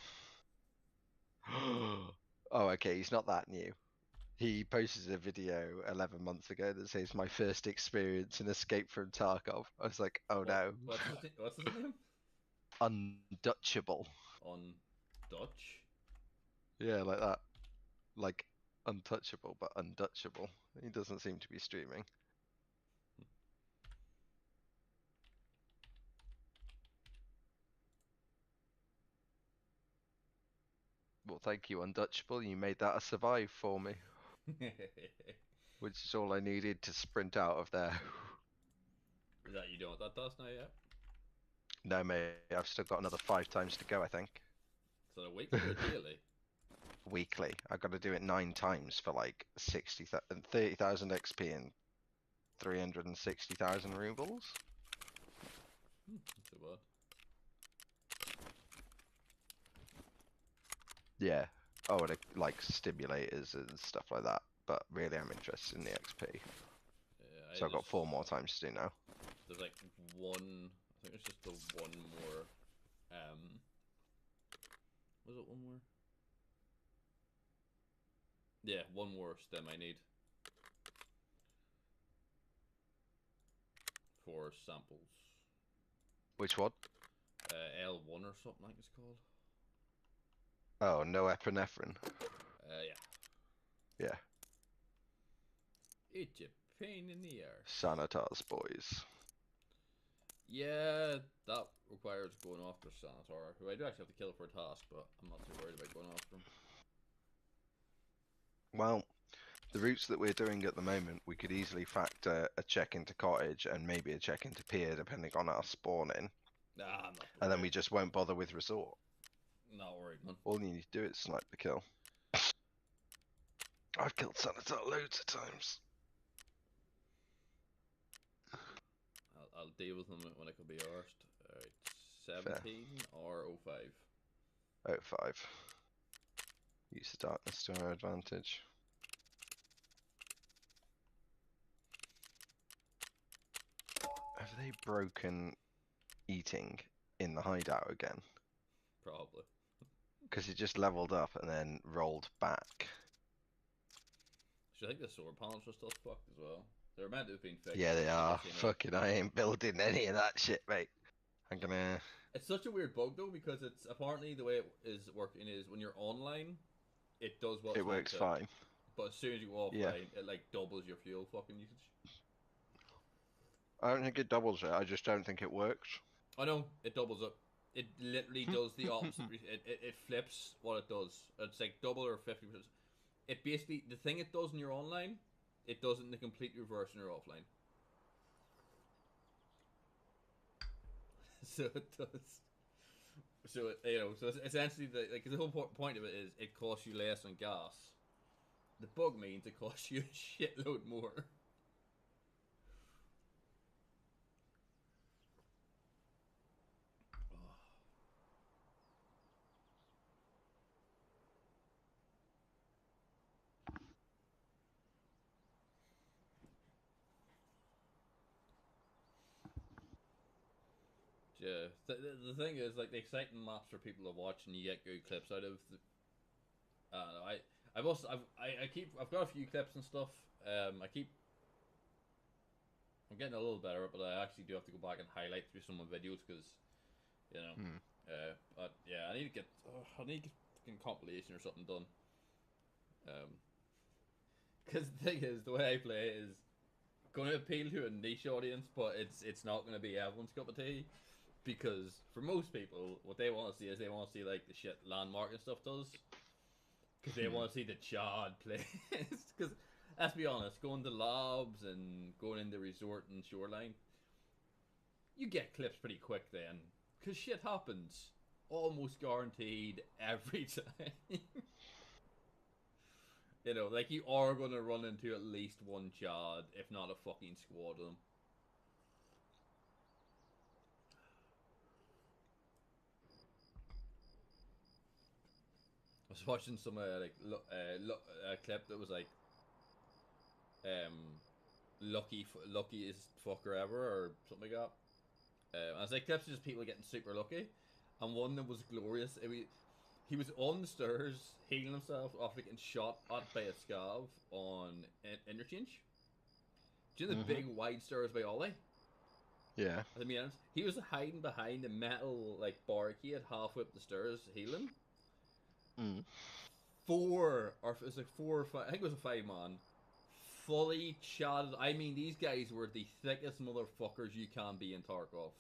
Oh, okay, he's not that new. He posted a video 11 months ago that says, my first experience in Escape from Tarkov. I was like, oh no.
What's his name?
Undutchable.
On Dutch?
Yeah, like that. Like, untouchable, but undutchable. He doesn't seem to be streaming. Well, thank you, Undutchable. You made that a survive for me. Which is all I needed to sprint out of there.
Is that you doing that task now yet?
No, mate. I've still got another 5 times to go, I think.
So a weekly or daily?
Weekly. I've got to do it 9 times for like 30,000 XP and 360,000 rubles.
Not too bad.
Yeah. Oh, and like stimulators and stuff like that. But really, I'm interested in the XP.
Yeah,
so I've got 4 more times to do now.
There's like one. I think it's just the one more. Was it one more? Yeah, one more stem I need for samples.
Which one?
L1 or something like it's called.
Oh, no epinephrine.
Yeah.
Yeah.
It's a pain in the arse.
Sanitar's boys.
Yeah, that requires going after Sanitar, who I do actually have to kill for a task, but I'm not too worried about going after him.
Well, the routes that we're doing at the moment, we could easily factor a check into cottage and maybe a check into pier, depending on our spawning.
Nah, I'm not worried.
And then we just won't bother with resort.
Not worried, man.
All you need to do is snipe the kill. I've killed Sanitar loads of times.
I'll deal with them when I could be arsed. Alright, 17 or 05?
05. Use the darkness to our advantage. Have they broken eating in the hideout again?
Probably.
Because it just leveled up and then rolled back.
I think the solar panels are still fucked as well. They're meant to have been fixed.
Yeah, they are. Fucking, I ain't building any of that shit, mate. I'm gonna...
It's such a weird bug, though, because it's apparently the way it is working is when you're online, it does what
it works fine.
But as soon as you go offline, it like doubles your fuel fucking usage.
I don't think it doubles it, I just don't think it works.
I know, it doubles it. It literally does the opposite. It flips what it does. It's like double or 50%. It basically, the thing it does in your online, it does it in the complete reverse in your offline. So it does. So so essentially, the whole point of it is it costs you less on gas. The bug means it costs you a shitload more. Yeah, the thing is, like, the exciting maps for people to watch, and you get good clips out of. I don't know. I've also I've got a few clips and stuff. I'm getting a little better, but I actually do have to go back and highlight through some of my videos because, you know, but yeah, I need to get fucking compilation or something done. Because the thing is, the way I play is going to appeal to a niche audience, but it's not going to be everyone's cup of tea. Because for most people, what they want to see is they want to see like the shit Landmark and stuff does. Because they want to see the Chad plays. Because let's be honest, going to lobs and going into resort and shoreline, you get clips pretty quick then. Because shit happens. Almost guaranteed every time. You know, like you are going to run into at least one Chad, if not a fucking squad of them. I was watching some a clip that was like, luckiest fucker ever or something like that. And I was like, clips of just people getting super lucky, and one that was glorious. He was on the stairs healing himself after getting shot at by a scav on interchange. Do you know the big wide stairs by Ollie?
Yeah.
I mean, he was hiding behind a metal like barricade halfway up the stairs healing. Four or it was like 4 or 5. I think it was a 5-man. Fully chatted. I mean, these guys were the thickest motherfuckers you can be in Tarkov.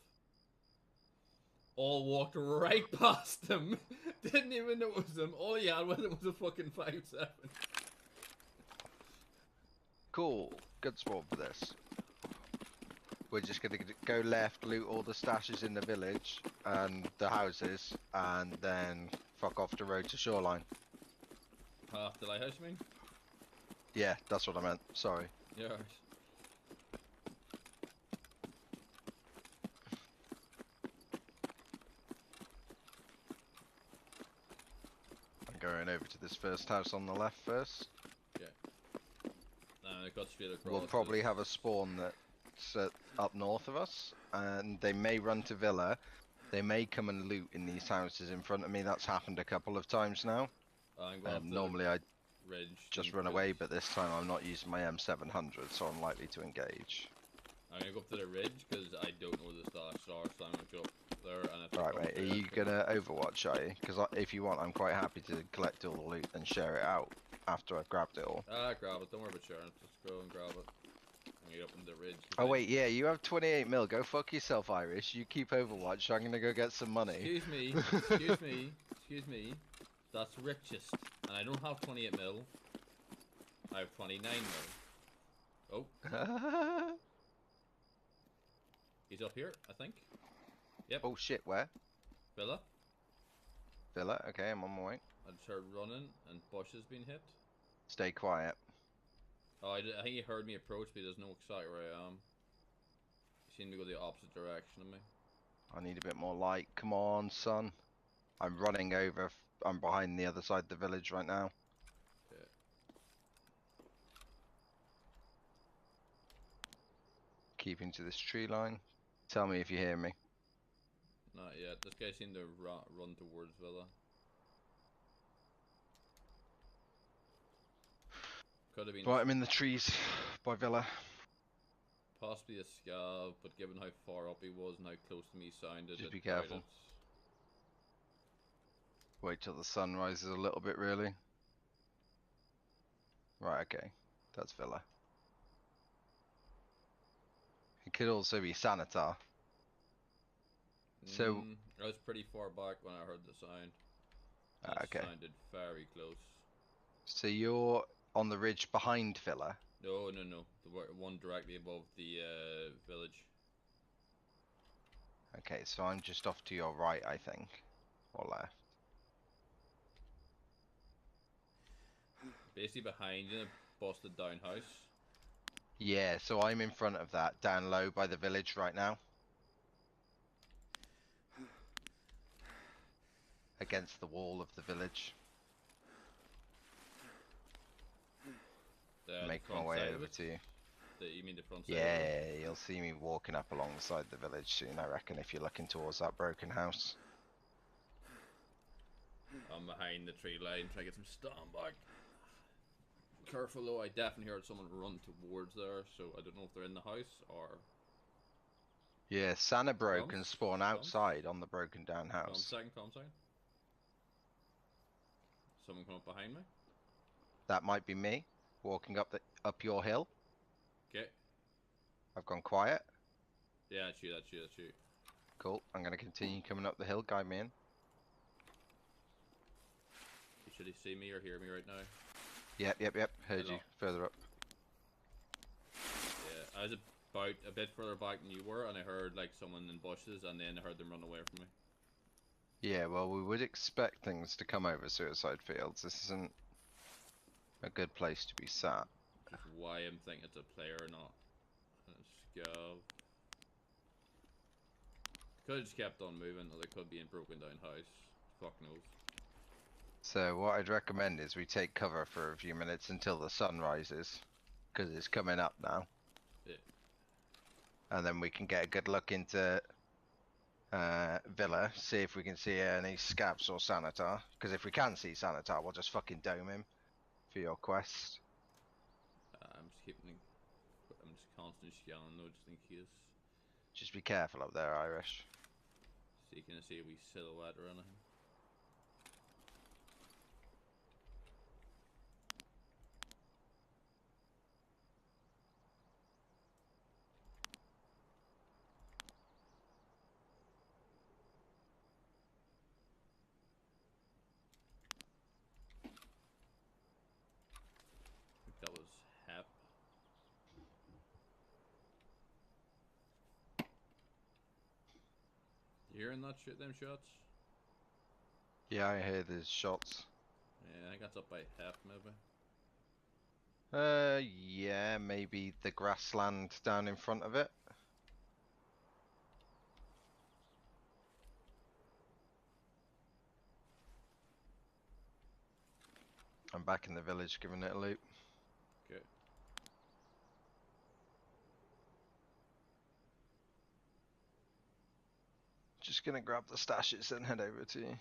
All walked right past him. Didn't even notice him. All he had with him was a fucking 5-7.
Cool. Good spot for this. We're just gonna go left, loot all the stashes in the village and the houses, and then fuck off the road to Shoreline.
Half the lighthouse, you mean?
Yeah, that's what I meant. Sorry.
Yeah.
I'm going over to this first house on the left first.
Yeah. I got straight across.
We'll probably have a spawn that's up north of us, and they may run to Villa. They may come and loot in these houses in front of me. That's happened a couple of times now. Normally I just run away, but this time I'm not using my M700, so I'm likely to engage.
I'm gonna go up to the ridge because I don't know where the stars are, so I'm gonna go up there. And
Right, mate. Are you gonna Overwatch? Are you? Because if you want, I'm quite happy to collect all the loot and share it out after I've grabbed it all.
Grab it. Don't worry about sharing. Just go and grab it. And get up in the ridge.
Oh wait, yeah, you have 28 mil. Go fuck yourself, Irish. You keep Overwatch. I'm gonna go get some money.
Excuse me. Excuse me. Excuse me. That's richest, and I don't have 28 mil. I have 29 mil. Oh. He's up here, I think. Yep.
Oh shit, where?
Villa.
Villa, okay, I'm on my way.
I just heard running, and Bush has been hit.
Stay quiet.
Oh, I think he heard me approach, but he doesn't know exactly where I am. He seemed to go the opposite direction of me.
I need a bit more light. Come on, son. I'm running over. I'm behind the other side of the village right now.
Yeah.
Keeping to this tree line. Tell me if you hear me.
Not yet. This guy seemed to run towards Villa. Could have been.
Right, I'm in the trees by Villa.
Possibly a scav, but given how far up he was and how close to me sounded,
Just be careful. Wait till the sun rises a little bit, really. Right, okay. That's Villa. It could also be Sanitar. So,
I was pretty far back when I heard the sound. And it
okay.
sounded very close.
So you're on the ridge behind Villa.
No, no, no. The one directly above the village.
Okay, so I'm just off to your right, I think, or left.
Basically behind you, busted down house.
Yeah, so I'm in front of that, down low by the village right now. Against the wall of the village.
The
Making my
front
way
side of
over
it.
to you.
You mean the front side of it?
Yeah, you'll see me walking up alongside the village soon, I reckon, if you're looking towards that broken house.
I'm behind the tree line trying to get some stand back. Careful though, I definitely heard someone run towards there, so I don't know if they're in the house or...
Yeah, Santa Bro can
Comes?
spawn
Comes?
outside on the broken down
Calm
house.
second, calm second. Someone come up behind me.
That might be me, walking up your hill.
Okay.
I've gone quiet.
Yeah, that's you, that's you, that's you.
Cool, I'm gonna continue coming up the hill, guide me in.
Should he see me or hear me right now?
Yep, heard
Hello.
you, further up.
Yeah, I was about a bit further back than you were, and I heard like someone in bushes, and then I heard them run away from me.
Yeah, well, we would expect things to come over suicide fields. This isn't a good place to be sat.
Which is why I'm thinking it's a player or not. Let's go. Could have just kept on moving, or they could be in broken down house. Fuck knows.
So what I'd recommend is we take cover for a few minutes until the sun rises, because it's coming up now.
Yeah.
And then we can get a good look into Villa, see if we can see any scabs or Sanitar. Because if we can see Sanitar, we'll just fucking dome him for your quest.
I'm just keeping. I'm just constantly scanning though, just in case.
Just be careful up there, Irish.
So you can see a wee silhouette or anything. I think that was Hep. You hearing that shit? Them shots?
Yeah, I hear there's shots.
Yeah, I think that's up by Hep maybe.
Yeah, maybe the grassland down in front of it. I'm back in the village giving it a loop.
Okay.
Just gonna grab the stashes and head over to you.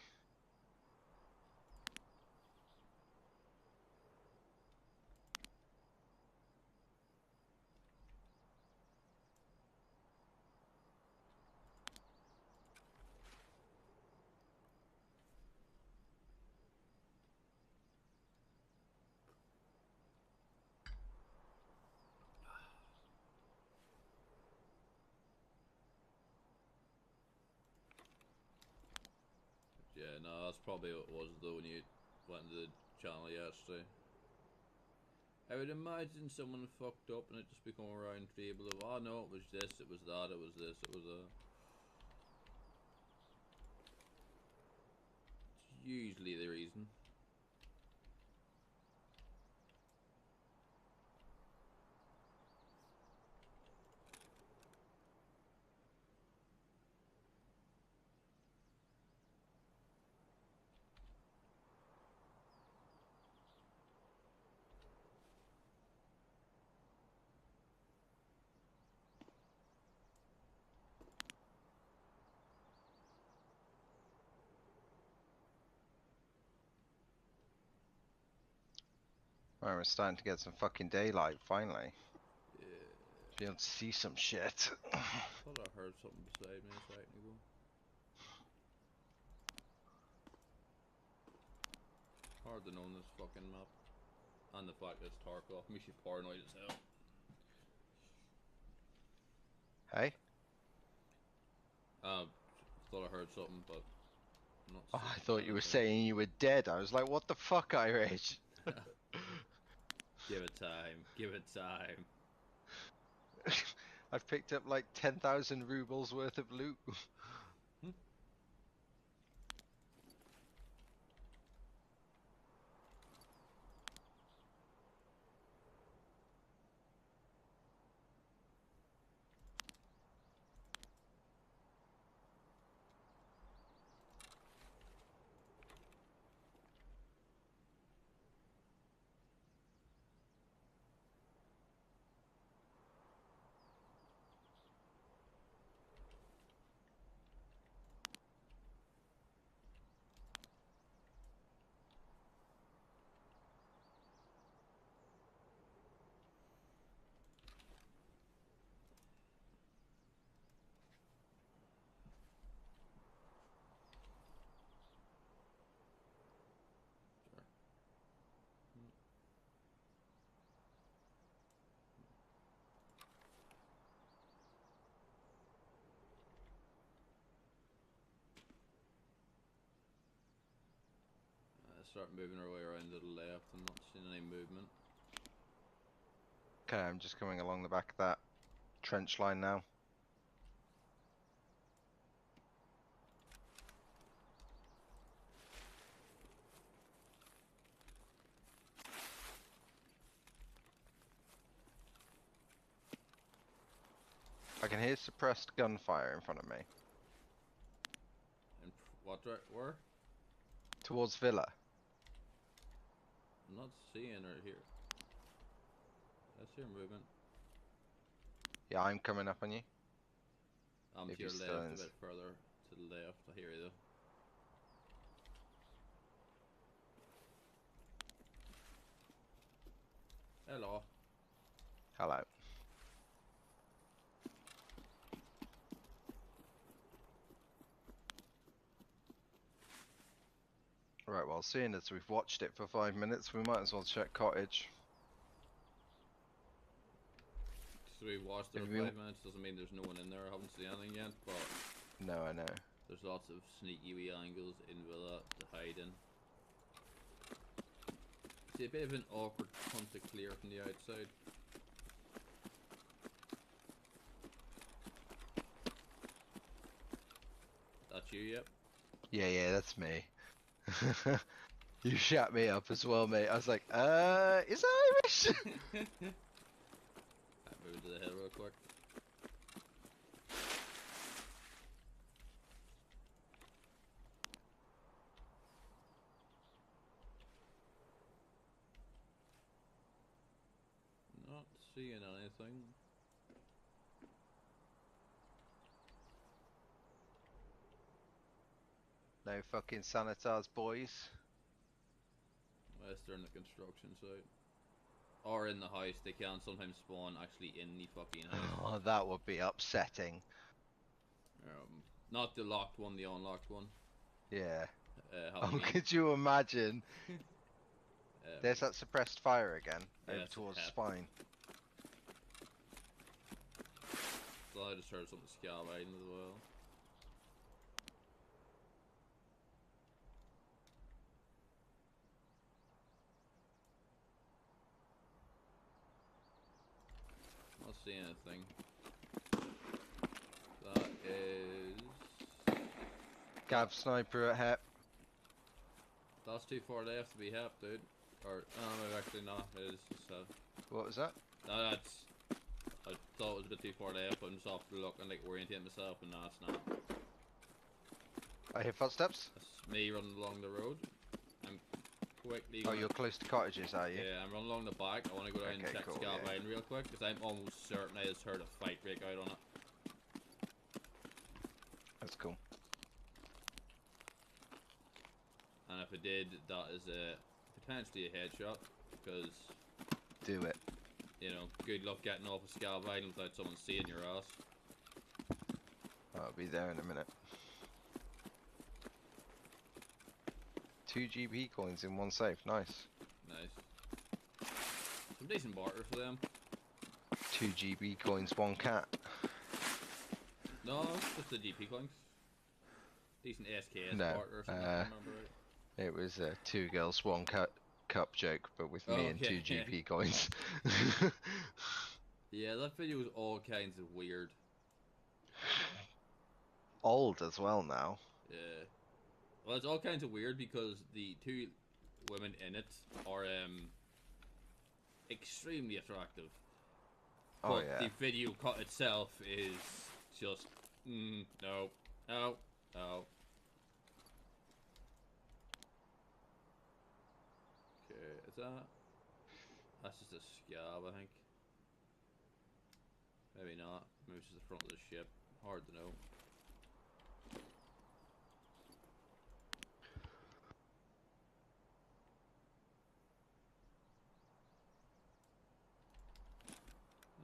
Yeah, no, that's probably what it was though when you went to the channel yesterday. I would imagine someone fucked up and it just become a round table of, oh no, it was this, it was that, it was this, it was that. It's usually the reason.
Right, we're starting to get some fucking daylight finally.
Yeah.
Be able to see some shit.
I thought I heard something beside me a second ago. Hard to know on this fucking map. And the fact that it's Tarkov makes you paranoid as hell.
Hey?
Thought I heard something, but I'm not
Oh,
seeing
I thought you were
anything.
saying you were dead. I was like, what the fuck, Irish?
Give it time. Give it time.
I've picked up like 10,000 rubles worth of loot.
Hmm. Sure. Start moving our way around to the left. I'm not seeing any movement.
Okay, I'm just coming along the back of that trench line now. I can hear suppressed gunfire in front of me.
And where?
Towards Villa.
I'm not seeing her here. I see her movement.
Yeah, I'm coming up on you.
I'm
If
to your
you're still
left,
in
a bit further to the left. I hear you though. Hello.
Hello. Right, well, seeing as we've watched it for 5 minutes, we might as well check cottage.
So we watched there
Have
for
you-
5 minutes. Doesn't mean there's no one in there. I haven't seen anything yet, but
No, I know.
there's lots of sneaky wee angles in Villa to hide in. See, a bit of an awkward hunt to clear from the outside. That's you, yep.
Yeah, that's me. You shut me up as well, mate. I was like, is that Irish?
Alright, moving to the hill real quick. Not seeing anything.
No fucking sanitars, boys.
Unless they're in the construction site. Or in the house. They can sometimes spawn actually in the fucking house.
Oh, that would be upsetting.
Not the locked one, the unlocked one.
Yeah. Oh,
Halloween.
could you imagine? There's that suppressed fire again,
Yeah,
over
it's a
towards
pep.
Spine.
So I just heard something scavenging as well. Not seeing anything. That is...
Gav sniper at Hep.
That's too far left to be helped, dude. Or, no, actually not. It is just,
What was that?
no, that's... I thought it was a bit too far left, but I'm just off looking, like, orienting myself, and no, it's not.
I hear footsteps.
That's me running along the road. I'm quickly
Oh,
gonna...
you're close to cottages, are you?
Yeah, I'm running along the back. I want to go down
Okay,
and check
cool,
Scout
yeah.
Line real quick, because I'm almost certain I just heard a fight break out on it.
That's cool.
And if it did, that is potentially a headshot, because,
Do it.
you know, good luck getting off a Scout Line without someone seeing your ass.
I'll be there in a minute. 2 GB coins in one safe. Nice.
Nice. Some decent barter for them.
2 GB coins, one cat.
No, just the GP coins. Decent SKS
No,
partner or something, if I remember right.
it was a two girls one cup joke, but with me and two
Okay.
GP coins.
Yeah, that video was all kinds of weird.
Old as well now.
Yeah. Well, it's all kinds of weird because the two women in it are extremely attractive.
Oh
But
yeah.
the video cut itself is just no, no, no. Okay, is that? That's just a scab, I think. Maybe not. Maybe it's just the front of the ship. Hard to know.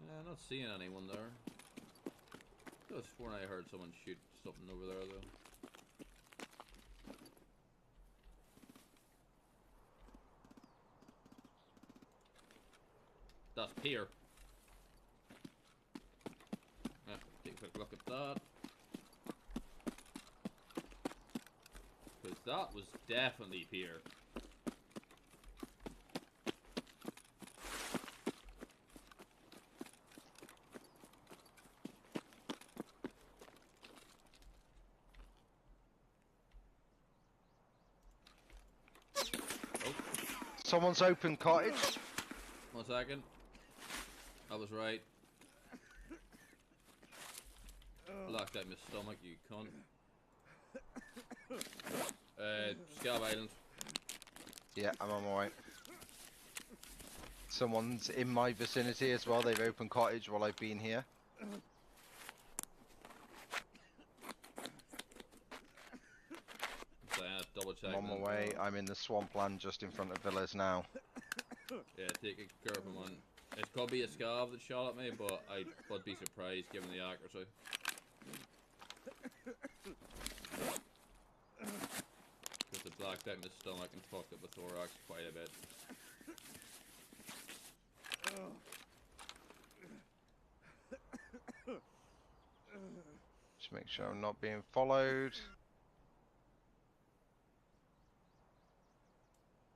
Yeah, not seeing anyone there. I could have sworn I heard someone shoot something over there, though. That's Pier. Yeah, take a quick look at that. Because that was definitely Pier.
Someone's open cottage.
1 second. I was right. Locked out my stomach, you cunt. Scab Island.
Yeah, I'm on my way. Someone's in my vicinity as well. They've opened cottage while I've been here.
So yeah, double check.
I'm on my way. I'm in the swampland just in front of villas now.
Yeah, take a careful one. It could be a scab that shot at me, but I would be surprised given the accuracy. Because it blacked out my stomach and fucked up the thorax quite a bit.
Just make sure I'm not being followed.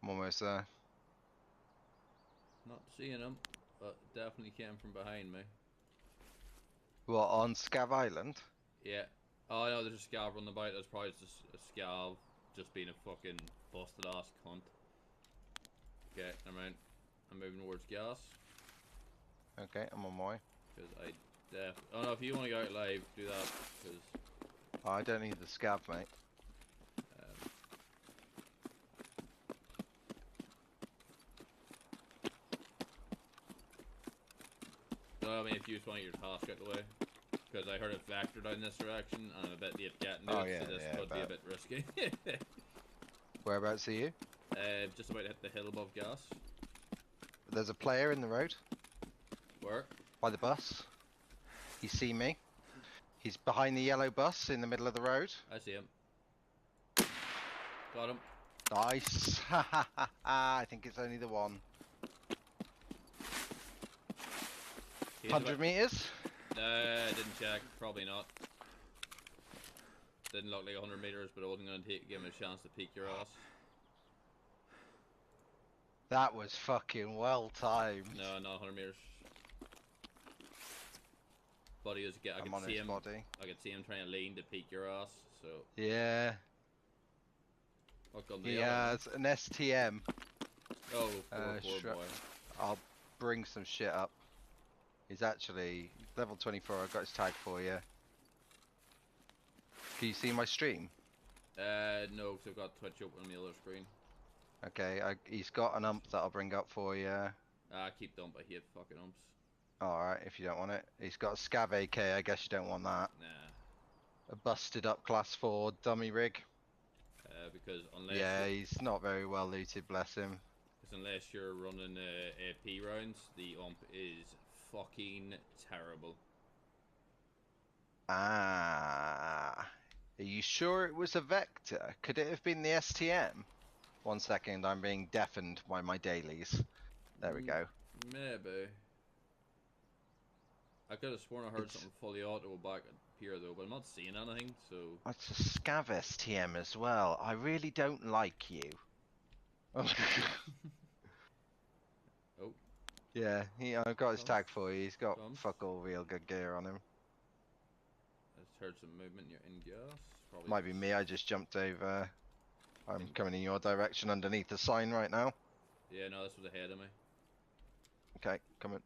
I'm almost there.
Not seeing him, but definitely came from behind me.
What, on Scav Island?
Yeah. Oh no, there's a scab running about. That's probably just a scab just being a fucking busted ass cunt. Okay, never mind. I'm moving towards gas.
Okay, I'm on my way.
Because I oh no, if you want to go out live, do that. Because
Oh, I don't need the Scav, mate.
No, I mean if you just want your task out of the way. Because I heard it vector down this direction, and I'm a bit late getting to it, so this could be a bit risky.
Whereabouts are you?
Just about to hit the hill above gas.
There's a player in the road.
Where?
By the bus. You see me? He's behind the yellow bus in the middle of the road.
I see him. Got him.
Nice. I think it's only the one. 100 meters?
Didn't check. Probably not. Didn't look like 100 meters, but I wasn't going to give him a chance to peek your ass.
That was fucking well timed.
No, not 100 meters. But he was I
I'm on his body.
I could see him trying to lean to peek your ass. So
Yeah.
what gun
He has an STM.
Oh, poor boy.
I'll bring some shit up. He's actually level 24. I've got his tag for you. Can you see my stream?
No, because I've got Twitch open on the other screen.
Okay, he's got an ump that I'll bring up for you.
Keep dump. I hate fucking umps.
Alright, if you don't want it. He's got a Scav AK, I guess you don't want that.
Nah.
A busted up class 4 dummy rig.
Because unless...
Yeah, he's not very well looted, bless him.
Because unless you're running AP rounds, the ump is fucking terrible.
Ah. Are you sure it was a Vector? Could it have been the STM? 1 second, I'm being deafened by my dailies. There we go.
Maybe. I could have sworn I heard
It's-
something fully auto back here though, but I'm not seeing anything, so...
It's a Scav TM as well. I really don't like you.
Oh,
Yeah, I've got his
Comes.
tag for you. He's got
Comes.
fuck all real good gear on him.
I just heard some movement in gas. Probably
Might be me, I just jumped over. I'm coming in your direction underneath the sign right now.
Yeah, no, this was ahead of me.
Okay, coming.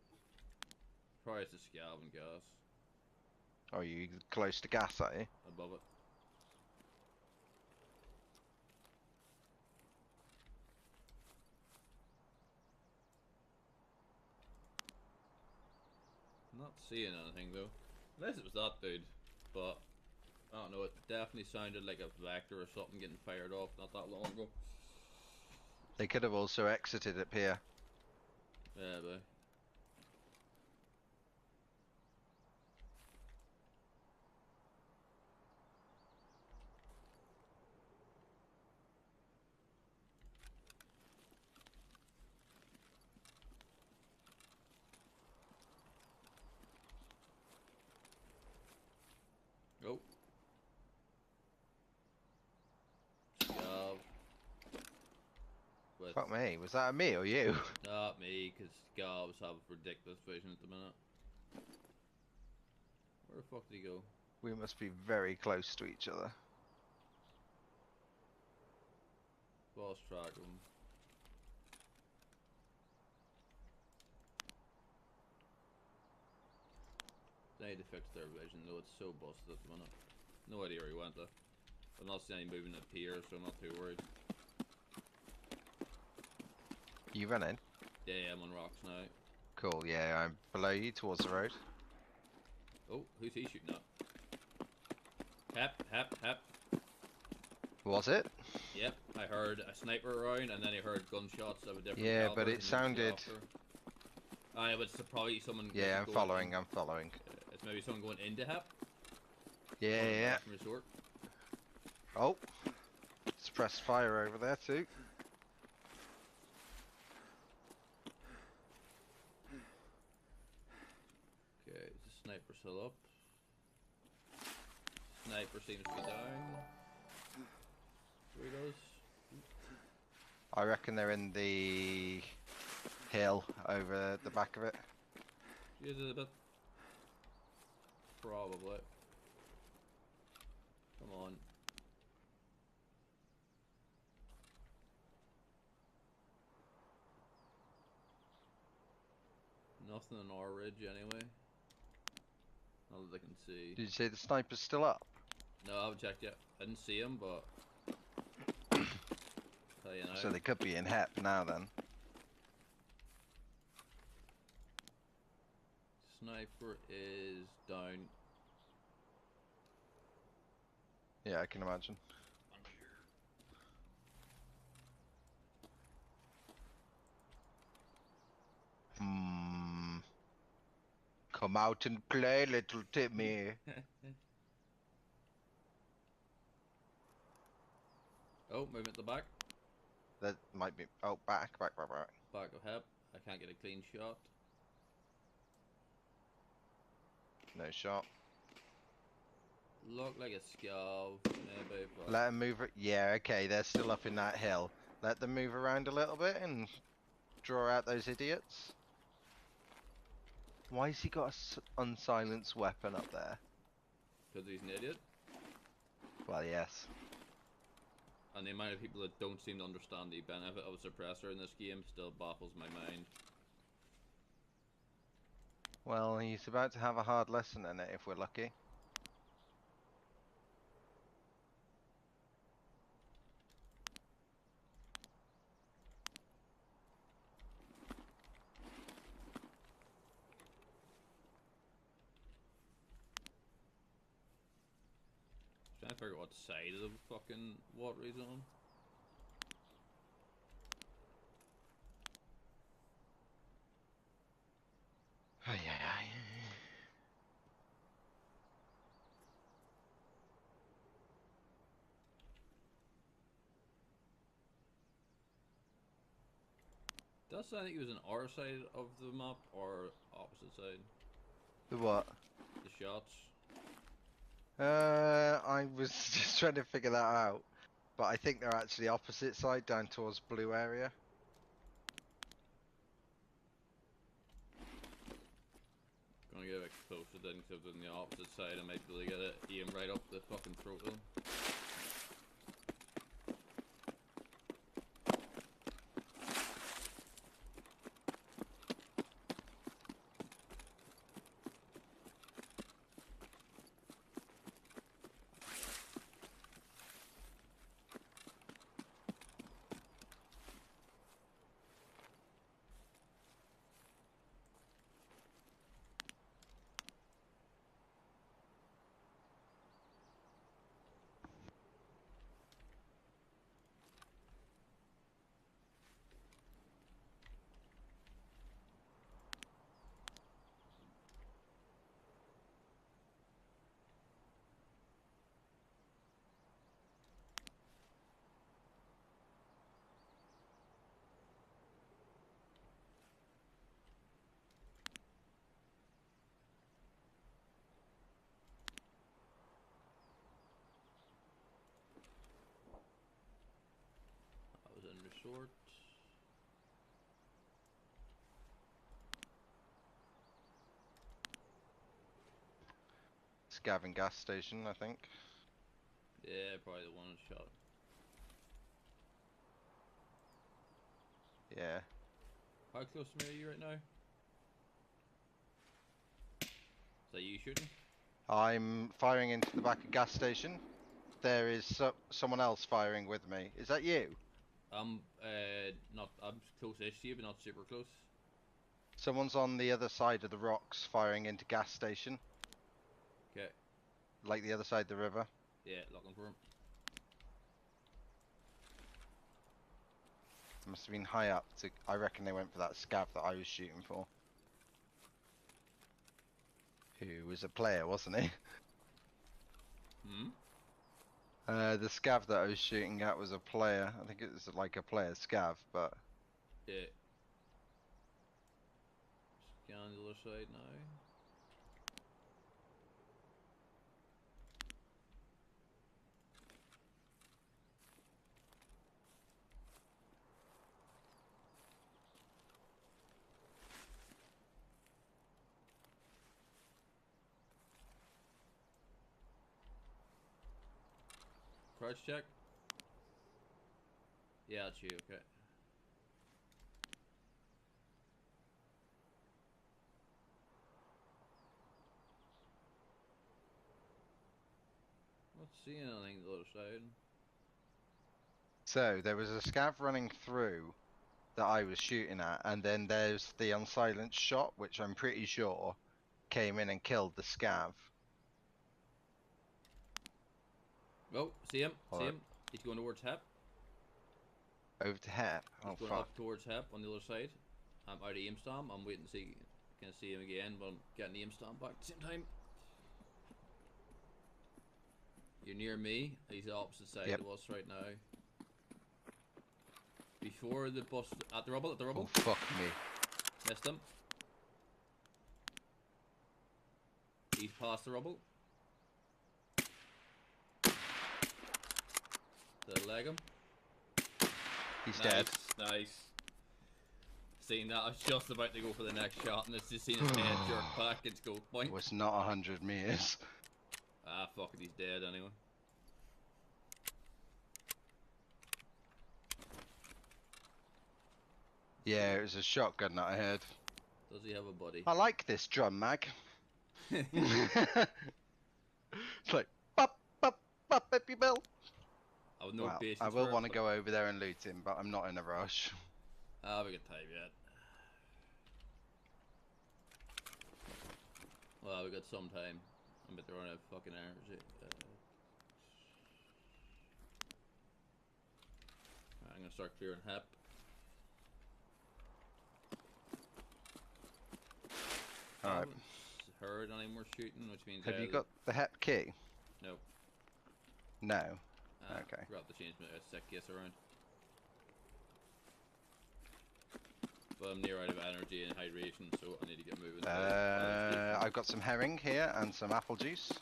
Probably it's a scav and gas.
Oh, you close to gas, are you?
Above it. Not seeing anything though. Unless it was that dude. But, I don't know, it definitely sounded like a vector or something getting fired off not that long ago.
They could have also exited at pier.
Yeah, but... Oh. Scav. With...
Fuck me, was that a me or you?
Not me, because scavs have ridiculous vision at the minute. Where the fuck did he go?
We must be very close to each other.
Lost track of him. They need to fix their vision though, it's so busted at the minute. No idea where he went though. I'm not seeing any movement at pier, so I'm not too worried.
You running?
Yeah, I'm on rocks now.
Cool, yeah, I'm below you towards the road.
Oh, who's he shooting at? Hep.
Was it?
Yep, I heard a sniper round and then I heard gunshots of a different
Yeah,
caliber
but it
from the
sounded...
after. But it's probably someone...
Yeah, I'm
going
following,
in.
I'm following.
It's maybe someone going into Hep.
Yeah, yeah.
From resort.
Oh! Suppressed fire over there too.
Okay, is the sniper still up? Sniper seems to be down. Doritos.
I reckon they're in the hill over the back of it.
Is it a bit? Probably. Come on. Nothing on our ridge anyway. Not that I can see.
Did you say the sniper's still up?
No, I haven't checked yet. I didn't see him, but... Tell you now.
So they could be in HEP now then.
Sniper is down.
Yeah, I can imagine. Come out and play, little Timmy.
Oh, movement at the back.
That might be... Oh, back.
Back of Hep. I can't get a clean shot.
No shot.
Look like a scav, maybe, but...
Let them move... Yeah, okay, they're still up in that hill. Let them move around a little bit and draw out those idiots. Why has he got a unsilenced weapon up there?
Because he's an idiot.
Well, yes.
And the amount of people that don't seem to understand the benefit of a suppressor in this game still baffles my mind.
Well, he's about to have a hard lesson in it if we're lucky.
Trying to figure out what side of the fucking water he's on.
Ay, ay, ay.
Does I think he was on our side of the map or opposite side?
The what?
The shots.
I was just trying to figure that out, but I think they're actually opposite side, down towards blue area.
Gonna get a bit closer then, because if they're on the opposite side, I might be able to get it aim right up the fucking throat of them. I was in resort.
Scavenging gas station, I think.
Yeah, probably the one shot.
Yeah.
How close to me are you right now? Is that you shooting?
I'm firing into the back of gas station. There is someone else firing with me. Is that you?
I'm close-ish to you, but not super close.
Someone's on the other side of the rocks firing into gas station.
Okay.
Like the other side of the river.
Yeah, looking for him.
Must have been high up. I reckon they went for that scav that I was shooting for. Who was a player, wasn't he?
Hmm?
The scav that I was shooting at was a player. I think it was like a player scav, but...
Yeah. Scan the other side now. Crouch check. Yeah, that's you, okay. Not seeing anything the other side.
So, there was a scav running through that I was shooting at, and then there's the unsilenced shot, which I'm pretty sure came in and killed the scav.
Oh, see him, see
Alright.
him. He's going towards Hep.
Over to Hep.
He's
Oh,
going
fuck.
up towards Hep on the other side. I'm out of aim stam. I'm waiting to see, can I see him again, but I'm getting aim stam back at the same time. You're near me. He's the opposite side
Yep.
of us right now. Before the bus, at the rubble,
Oh, fuck me.
Missed him. He's past the rubble. Did I leg him?
He's
Nice,
dead.
nice. Seeing that, I was just about to go for the next shot, and it's just seen his head jerk back. It's go point.
It was not 100 meters.
Ah, fuck it, he's dead anyway.
Yeah, it was a shotgun that I heard.
Does he have a buddy?
I like this drum mag. It's like, bop, bop, bop, baby bell.
I have no
Well,
patience
I will
for it,
want to
but-
go over there and loot him, but I'm not in a rush.
Ah, we got time yet. Well, we got some time. I'm about to run out of fucking energy. I'm gonna start clearing Hep.
Alright.
Haven't heard any more shooting, which means
Have you
either-
got the HEP key?
No.
No.
Ah,
Okay.
Forgot to change my sick case around. But I'm near out of energy and hydration, so I need to get moving.
I've I've got some herring here and some apple juice.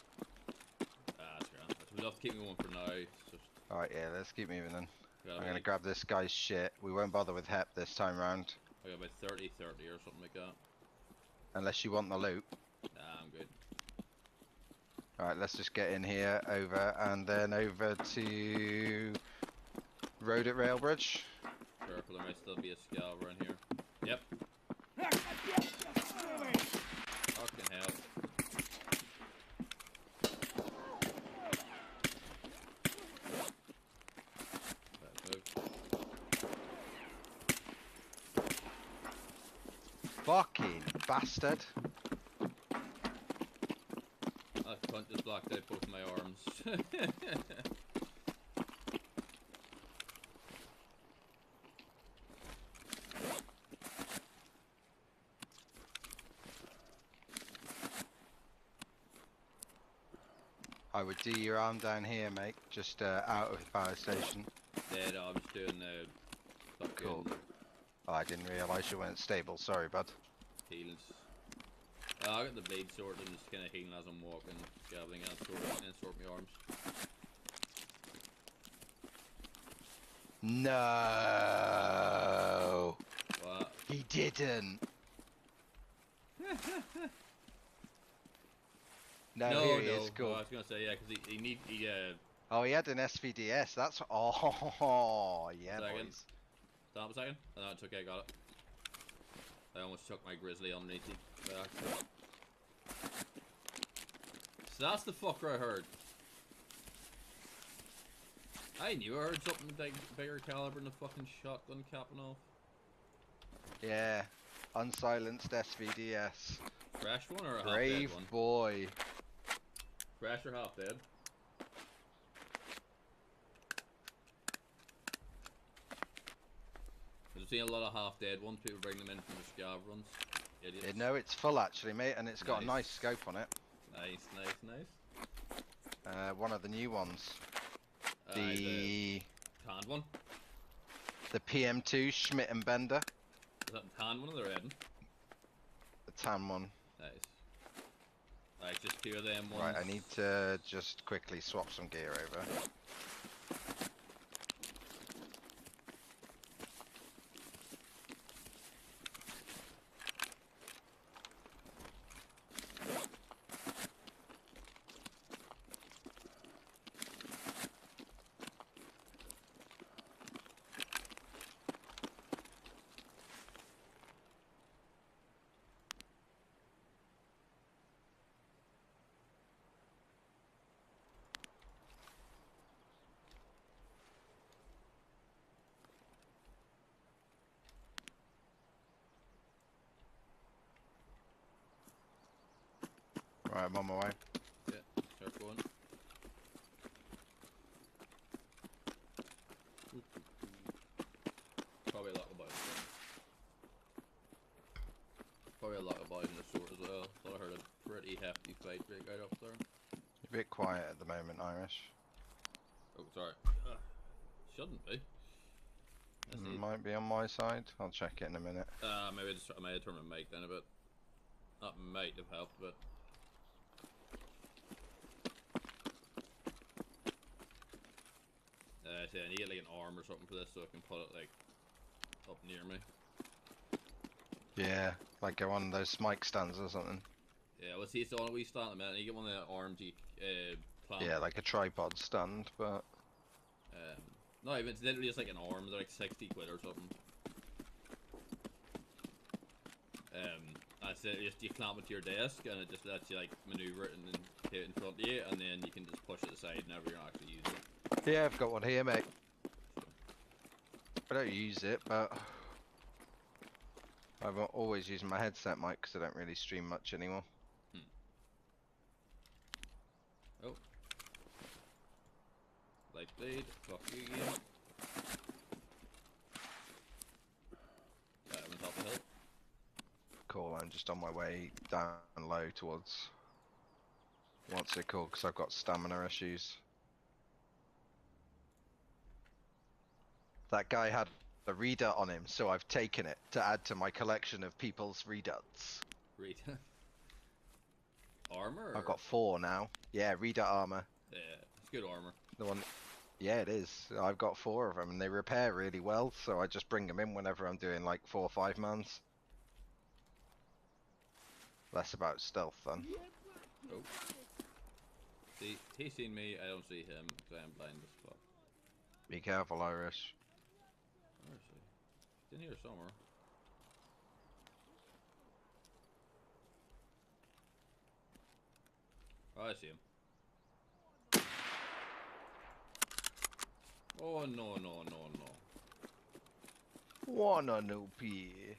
That's grand. We'll have to keep going for now. It's just,
Alright, yeah, let's keep moving then.
got
I'm
about,
gonna grab this guy's shit. We won't bother with Hep this time round.
I got about 30 or something like that.
Unless you want the loot.
Nah, I'm good.
Alright, let's just get in here, over, and then over to Road at Railbridge.
Careful, there might still be a scav around here. Yep. Fucking hell.
Fucking bastard.
That cunt just blocked out both my arms.
I would do your arm down here, mate. Just out of the power station.
Yeah, no, I'm just doing the fucking
Cool. Oh, I didn't realise you weren't stable. Sorry, bud.
heals. I got the blade sword and just kind of healing as I'm walking, scavenging and sort my arms.
No,
What?
he didn't. No, here he is. Cool.
I was gonna say yeah, because he
Oh, he had an SVDS. That's oh yeah,
Second.
boys.
stop a second. Oh, no, it's okay, got it. I almost took my grizzly underneath me. So that's the fucker I heard. I knew I heard something bigger caliber than a fucking shotgun capping off.
Yeah, unsilenced SVDS.
Fresh one or a half
Brave
dead one?
boy.
Fresh or half dead? I've seen a lot of half dead ones. People bring them in from the scav runs. Idiots.
No, it's full actually, mate, and it's got a
Nice.
nice scope on it.
Nice.
One of the new ones.
The tanned one.
The PM2 Schmidt and Bender.
Is that the tanned one or the red one?
The tan one.
Nice. Right, just two of them ones.
Right, I need to just quickly swap some gear over. Right, I'm on my way.
Yeah, start going. Probably a lot of boys. Probably a lot of boys in the store as well. So I heard a pretty hefty fight break out up there.
You're a bit quiet at the moment, Irish.
Oh, sorry. Shouldn't be. Let's see.
Might be on my side. I'll check it in a minute.
Maybe I might have turned my mic down a bit. That might have helped a bit. See, I need to get like an arm or something for this so I can put it like up near me.
Yeah, like one of those mic stands or something.
Yeah, well, see, it's on a wee stand at the minute. You get one of the arms you clamp.
Yeah, like a tripod stand, but
No, even it's literally just like an arm. They're like 60 quid or something. That's it. You clamp it to your desk, and it just lets you like maneuver it and then hit it in front of you, and then you can just push it aside whenever you're actually using it.
yeah, I've got one here, mate. I don't use it, but I've always used my headset mic because I don't really stream much anymore.
Oh. Light blade, fuck you again. I'm on top of the hill.
Cool, I'm just on my way down low towards... What's it called? Because I've got stamina issues. That guy had a redut on him, so I've taken it to add to my collection of people's reduts.
Great. Armor?
I've got 4 now. Yeah, Reader armor.
Yeah, it's good armor.
The one. Yeah, it is. I've got 4 of them, and they repair really well. So I just bring them in whenever I'm doing like 4 or 5 mans. Less about stealth then.
Oh. See, he's seen me. I don't see him because I am blind as fuck.
Be careful, Irish.
Where is he? He's in here somewhere. Oh, I see him. Oh no no no no!
Wanna no pee.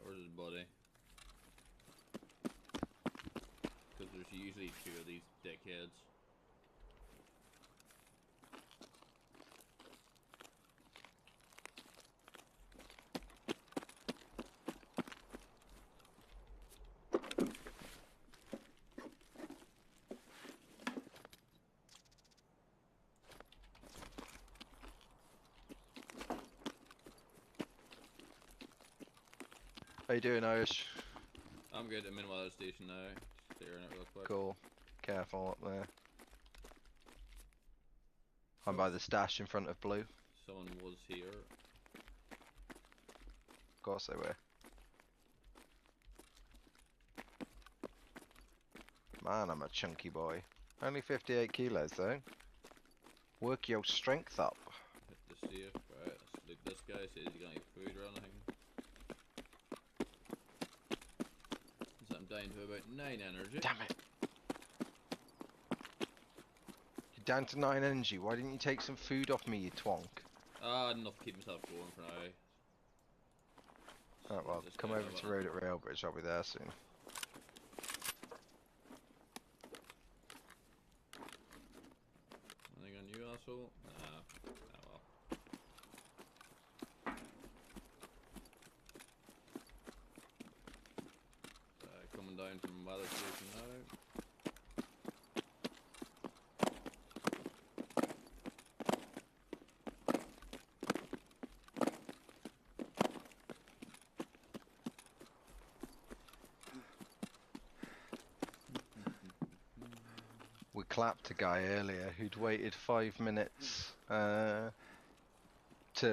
Where's his buddy? Because there's usually 2 of these dickheads.
How you doing, Irish?
I'm good. I'm in weather station now. Just clearing it real quick.
Cool. Careful up there. I'm by the stash in front of Blue.
Someone was here.
Of course they were. Man, I'm a chunky boy. Only 58 kilos though. Work your strength up.
Hit the safe. Right, let's look. This guy says he got any food or anything. So I'm down to about 9 energy.
Damn it. You're down to 9 energy. Why didn't you take some food off me, you twonk?
Enough to keep myself going for now.
Oh well,
This
come
guy
over
have
to
a-
Road at Railbridge. I'll be there soon.
Anything on you, asshole? Nah. Oh well. Coming down from weather station now.
We clapped a guy earlier who'd waited 5 minutes to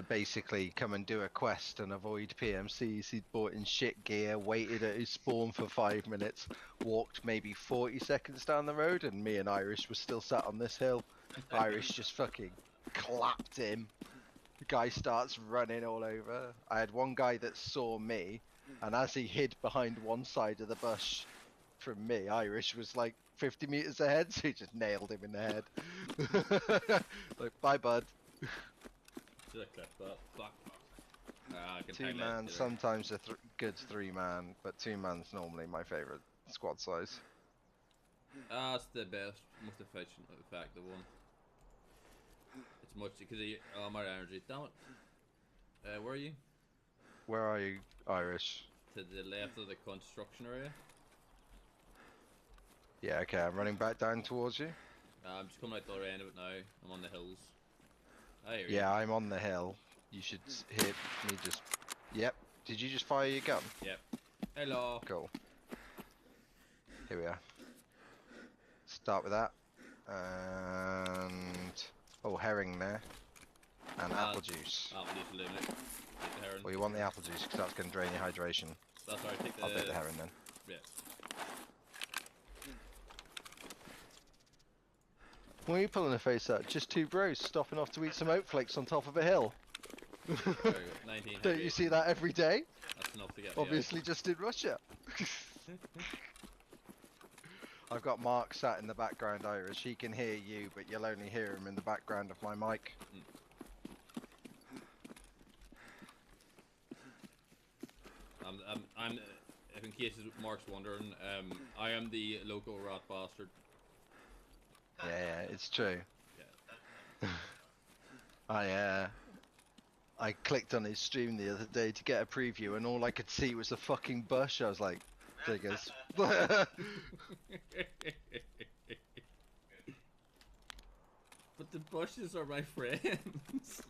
basically come and do a quest and avoid PMCs. He'd bought in shit gear, waited at his spawn for 5 minutes, walked maybe 40 seconds down the road, and me and Irish were still sat on this hill. Irish just fucking clapped him. The guy starts running all over. I had one guy that saw me, and as he hid behind one side of the bush from me, Irish was like 50 meters ahead, so he just nailed him in the head. Like, bye, bud.
Should have clipped that. Fuck. I can
2
highlight
man,
it.
sometimes a good 3 man, but 2 man's normally my favourite squad size.
That's the best, most efficient, effective one. It's much because my energy. Damn it. Where are you?
Where are you, Irish?
To the left of the construction area.
Yeah, okay, I'm running back down towards you.
I'm just coming out the other end of it now. I'm on the hills. I hear
Yeah, I'm on the hill. You should hear me just... Yep. Did you just fire your gun?
you. Yep. Hello.
Cool. Here we are. Start with that. And... Oh, herring there. And apple juice.
Apple juice eliminate. Take the heron.
Well, you want the apple juice because that's going to drain your hydration.
That's alright. Take the.
I'll take the herring then.
Yeah.
What are you pulling a face at? Just 2 bros stopping off to eat some oat flakes on top of a hill.
There we go. 19.
Don't
heavy.
you see that every day?
That's enough to get me out.
Obviously just in Russia. I've got Mark sat in the background, Irish. He can hear you, but you'll only hear him in the background of my mic.
If in case Mark's wondering, I am the local rat bastard.
Yeah, it's true.
Yeah.
I clicked on his stream the other day to get a preview, and all I could see was a fucking bush. I was like, diggers.
But the bushes are my friends.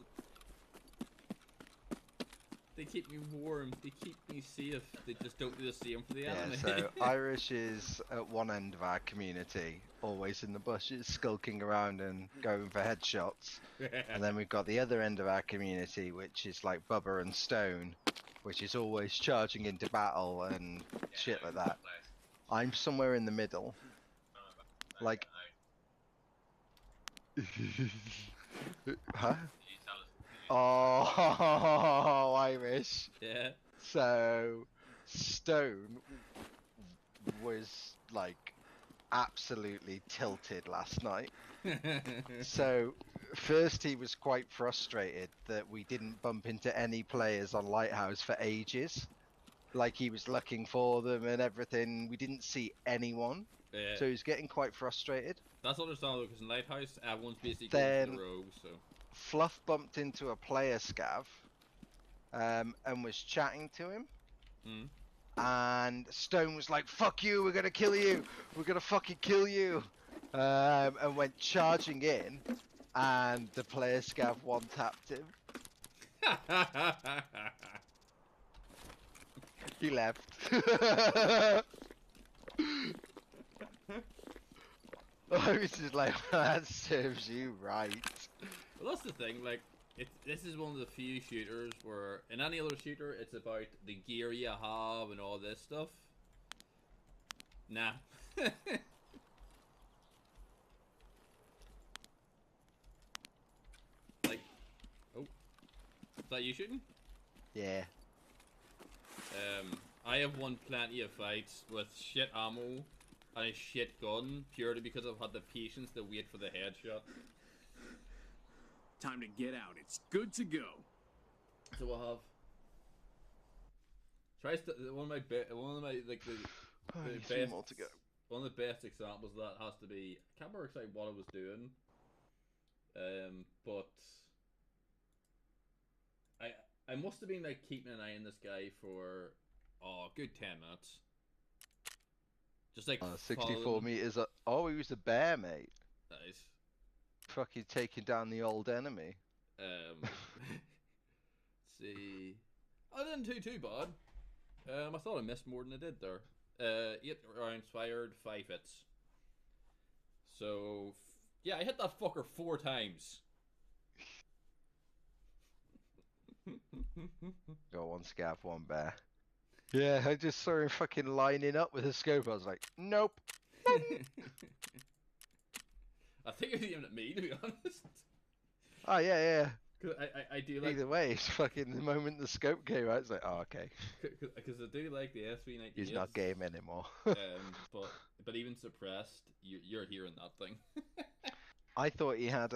They keep me warm. They keep me safe. They just don't do the same for the
Yeah,
enemy.
so Irish is at one end of our community, always in the bushes, skulking around and going for headshots. And then we've got the other end of our community, which is like Bubba and Stone, which is always charging into battle and shit like that. I'm somewhere in the middle. Like... Huh? Oh, Irish.
Yeah.
So, Stone was like absolutely tilted last night. So, first he was quite frustrated that we didn't bump into any players on Lighthouse for ages. Like he was looking for them and everything. We didn't see anyone.
Yeah.
So he was getting quite frustrated.
That's understandable because in Lighthouse, everyone's basically
Then
going for the rogue, so.
Fluff bumped into a player scav and was chatting to him.
Mm.
And Stone was like, "Fuck you, we're gonna kill you, we're gonna fucking kill you," and went charging in, and the player scav one-tapped him. He left. I was just like, that serves you right.
Well, that's the thing, like, this is one of the few shooters where, in any other shooter, it's about the gear you have and all this stuff. Nah. Like, oh, is that you shooting?
Yeah.
I have won plenty of fights with shit ammo and a shit gun purely because I've had the patience to wait for the headshot.
Time to get out. It's good to go.
So we'll have. One of my like the
Three more to go.
One of the best examples of that has to be, I can't remember exactly what I was doing, but I must have been like keeping an eye on this guy for a good 10 minutes. Just like
64
following...
meters up. Oh, he was a bear, mate.
Nice.
Fucking taking down the old enemy.
Let's see. I didn't do too bad. I thought I missed more than I did there. 8 rounds fired, 5 hits. So, yeah, I hit that fucker 4 times.
Got one scav, one bear. Yeah, I just saw him fucking lining up with a scope. I was like, nope.
I think he was aiming at me, to be honest.
Oh, yeah, yeah.
Cause I do like...
Either way, it's fucking the moment the scope came out, it's like, oh, okay.
Because I do like the SV98.
He's not game anymore.
But even suppressed, you're hearing that thing.
I thought he had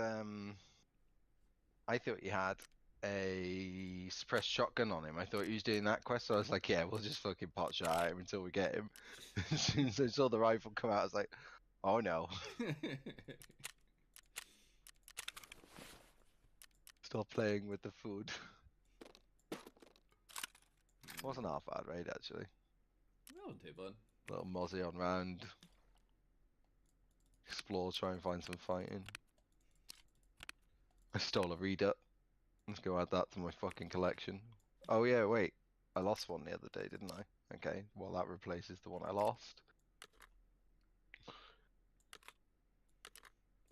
a suppressed shotgun on him. I thought he was doing that quest, so I was like, yeah, we'll just fucking pot shot at him until we get him. As soon as I saw the rifle come out, I was like, oh no. Stop playing with the food. Wasn't half bad, right, actually.
No, too bad.
Little mozzie on round. Explore, try and find some fighting. I stole a reader. Let's go add that to my fucking collection. Oh yeah, wait. I lost one the other day, didn't I? Okay, well that replaces the one I lost.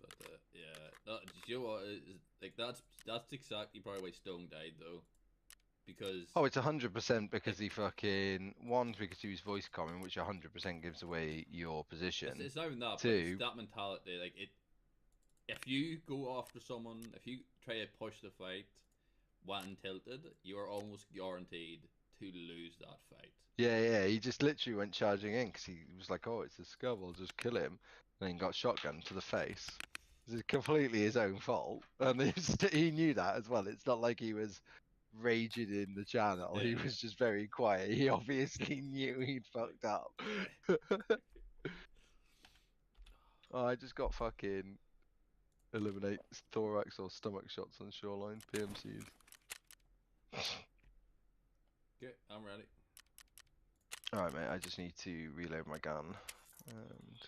But yeah, do you know what? Like that's exactly probably why Stone died though, because
Oh, it's 100% because he fucking... One, because he was voice comming, which 100% gives away your position.
it's not even that.
Two,
But it's that mentality. Like it, if you go after someone, if you try to push the fight, when tilted, you are almost guaranteed to lose that fight.
yeah, he just literally went charging in because he was like, oh, it's a scub, I'll just kill him. And then got shotgun to the face. It's completely his own fault. And he knew that as well. It's not like he was raging in the channel.
Yeah.
He was just very quiet. He obviously knew he'd fucked up. Oh, I just got fucking eliminate thorax or stomach shots on shoreline PMCs.
Okay, I'm ready.
Alright, mate, I just need to reload my gun. And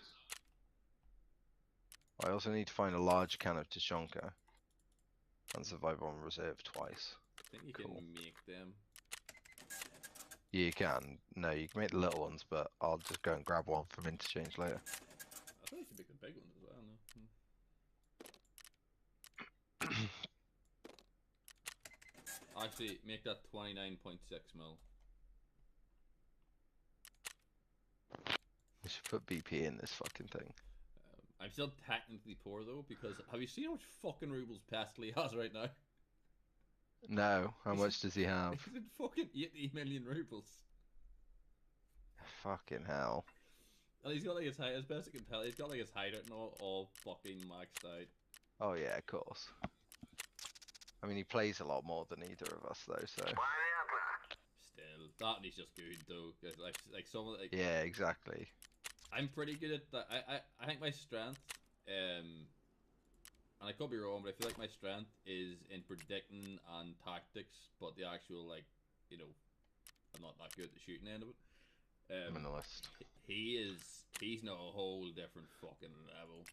I also need to find a large can of Tushonka and survive on reserve twice.
I think you
Cool.
can make them.
You can. No, you can make the little ones, but I'll just go and grab one from interchange later.
I thought you could make the big ones as well. No? Actually, make that 29.6 mil.
We should put BP in this fucking thing.
I'm still technically poor though, because have you seen how much fucking rubles Pestley has right now?
No, how much does he have?
He's in fucking 80 million rubles.
Fucking hell.
And he's got like his height, as best I can tell, he's got like his hideout and all fucking maxed out.
Oh yeah, of course. I mean, he plays a lot more than either of us though, so.
Still, that and he's just good though. 'Cause like someone like
Yeah, exactly.
I'm pretty good at that. I think my strength, and I could be wrong, but I feel like my strength is in predicting and tactics, but the actual like, you know, I'm not that good at the shooting end of it.
Minimalist.
He's not a whole different fucking level.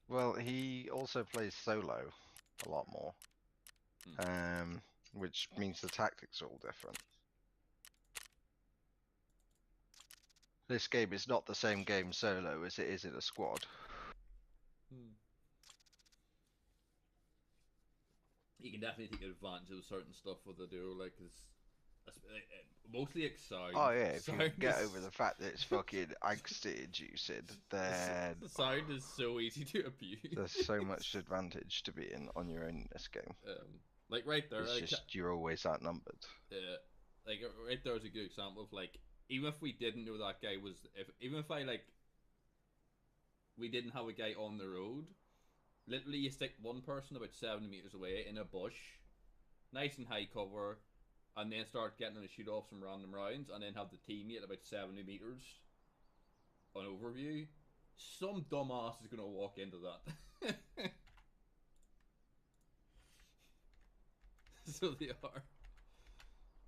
Well, he also plays solo a lot more. Which means the tactics are all different. This game is not the same game solo as it is in a squad.
You can definitely take advantage of certain stuff with the duo, like, cause mostly sound.
Oh yeah, if you
Sound
get
is-
over the fact that it's fucking angsty inducing, then
the sound is so easy to abuse.
there's so much advantage to being on your own in this game.
Like right there,
It's
like,
just you're always outnumbered.
like right there is a good example of like, even if we didn't know that guy was, even if I like, we didn't have a guy on the road, literally you stick one person about 70 meters away in a bush, nice and high cover, and then start getting in a shoot off some random rounds, and then have the teammate at about 70 meters on overview. Some dumbass is gonna walk into that. So they are.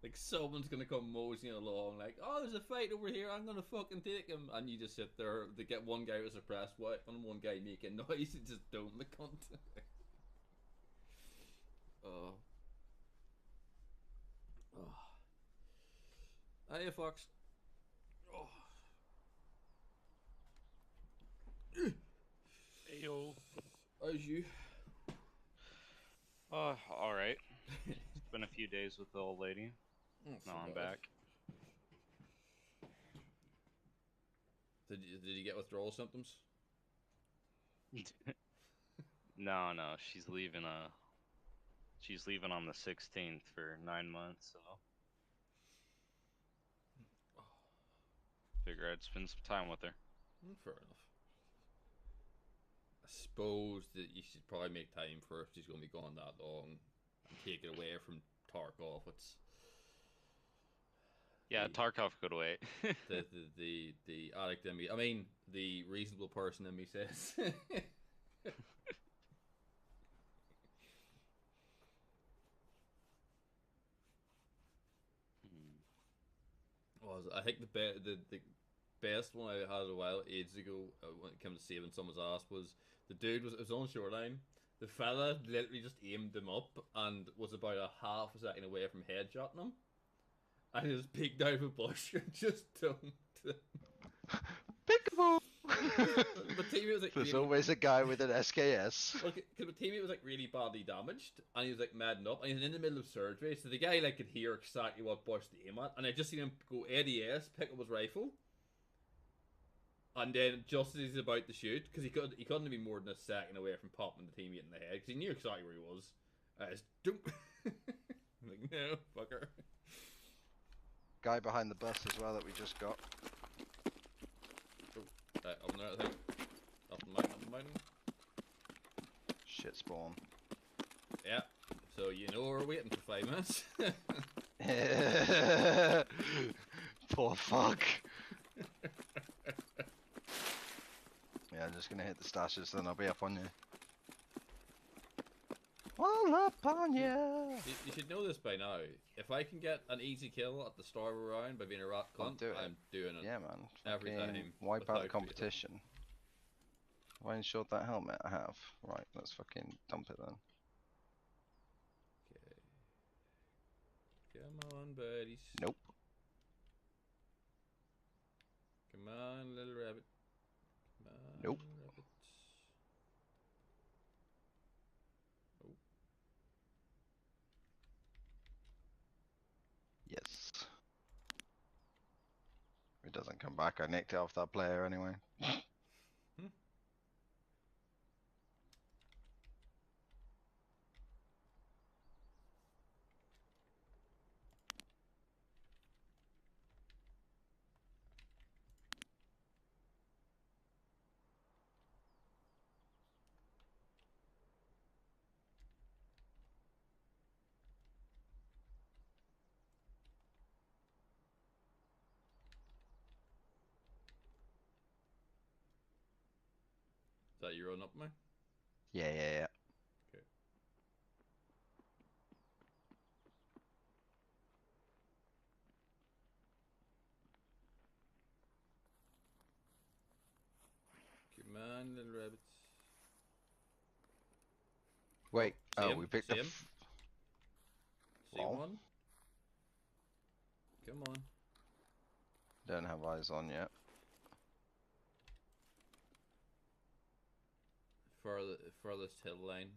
Like, someone's gonna come moseying along, like, oh, there's a fight over here, I'm gonna fucking take him. And you just sit there, they get one guy with a suppressed weapon, one guy making noise, and just dome the cunt. Oh. Oh. Hiya, Fox. Oh.
Ayo.
How's you?
Alright. It's been a few days with the old lady. Now I'm back.
Did you get withdrawal symptoms?
No, she's leaving on the 16th for 9 months, so figure I'd spend some time with her.
Fair enough. I suppose that you should probably make time for if she's going to be gone that long and take it away from Tarkov. It's
Yeah, Tarkov could wait.
the addict in me. I mean, the reasonable person in me says. I think the best one I had a while ages ago when it came to saving someone's ass was the dude was on shoreline. The fella literally just aimed him up and was about a half a second away from headshotting him, and he just peeked out of a bush and just dumped him.
Peekaboo!
My teammate was like,
There's
really,
always a guy with an SKS.
because my teammate was like really badly damaged, and he was like madding up, and he was in the middle of surgery, so the guy like could hear exactly what bush to aim at, and I just seen him go ADS, pick up his rifle, and then just as he's about to shoot, because he couldn't have been more than a second away from popping the teammate in the head, because he knew exactly where he was. Just doop. I'm like, no, fucker.
Guy behind the bus as well that we just got.
Up in there, I think. Up the mountain.
Shit spawn.
Yeah. So you know we're waiting for 5 minutes.
Poor fuck. Yeah, I'm just gonna hit the stashes, then I'll be up on you. All up on you.
You should know this by now. If I can get an easy kill at the start of a round by being a rat
I'll
cunt,
do it.
I'm doing it.
Yeah, man.
Every
Fucking
time,
wipe out the
without fail.
competition. Have I insured that helmet? I have. Right, let's fucking dump it then.
Okay. Come on, buddies.
Nope.
Come on, little rabbit. Come on,
Nope.
rabbit. Oh,
Yes. If it doesn't come back, I nicked it off that player anyway.
is that you run up me?
Yeah, yeah, yeah.
Okay. Come on, little rabbits.
Wait.
see
Oh,
him?
we picked
See
the.
him? See
Lol.
one? Come on.
Don't have eyes on yet.
Furthest hill line.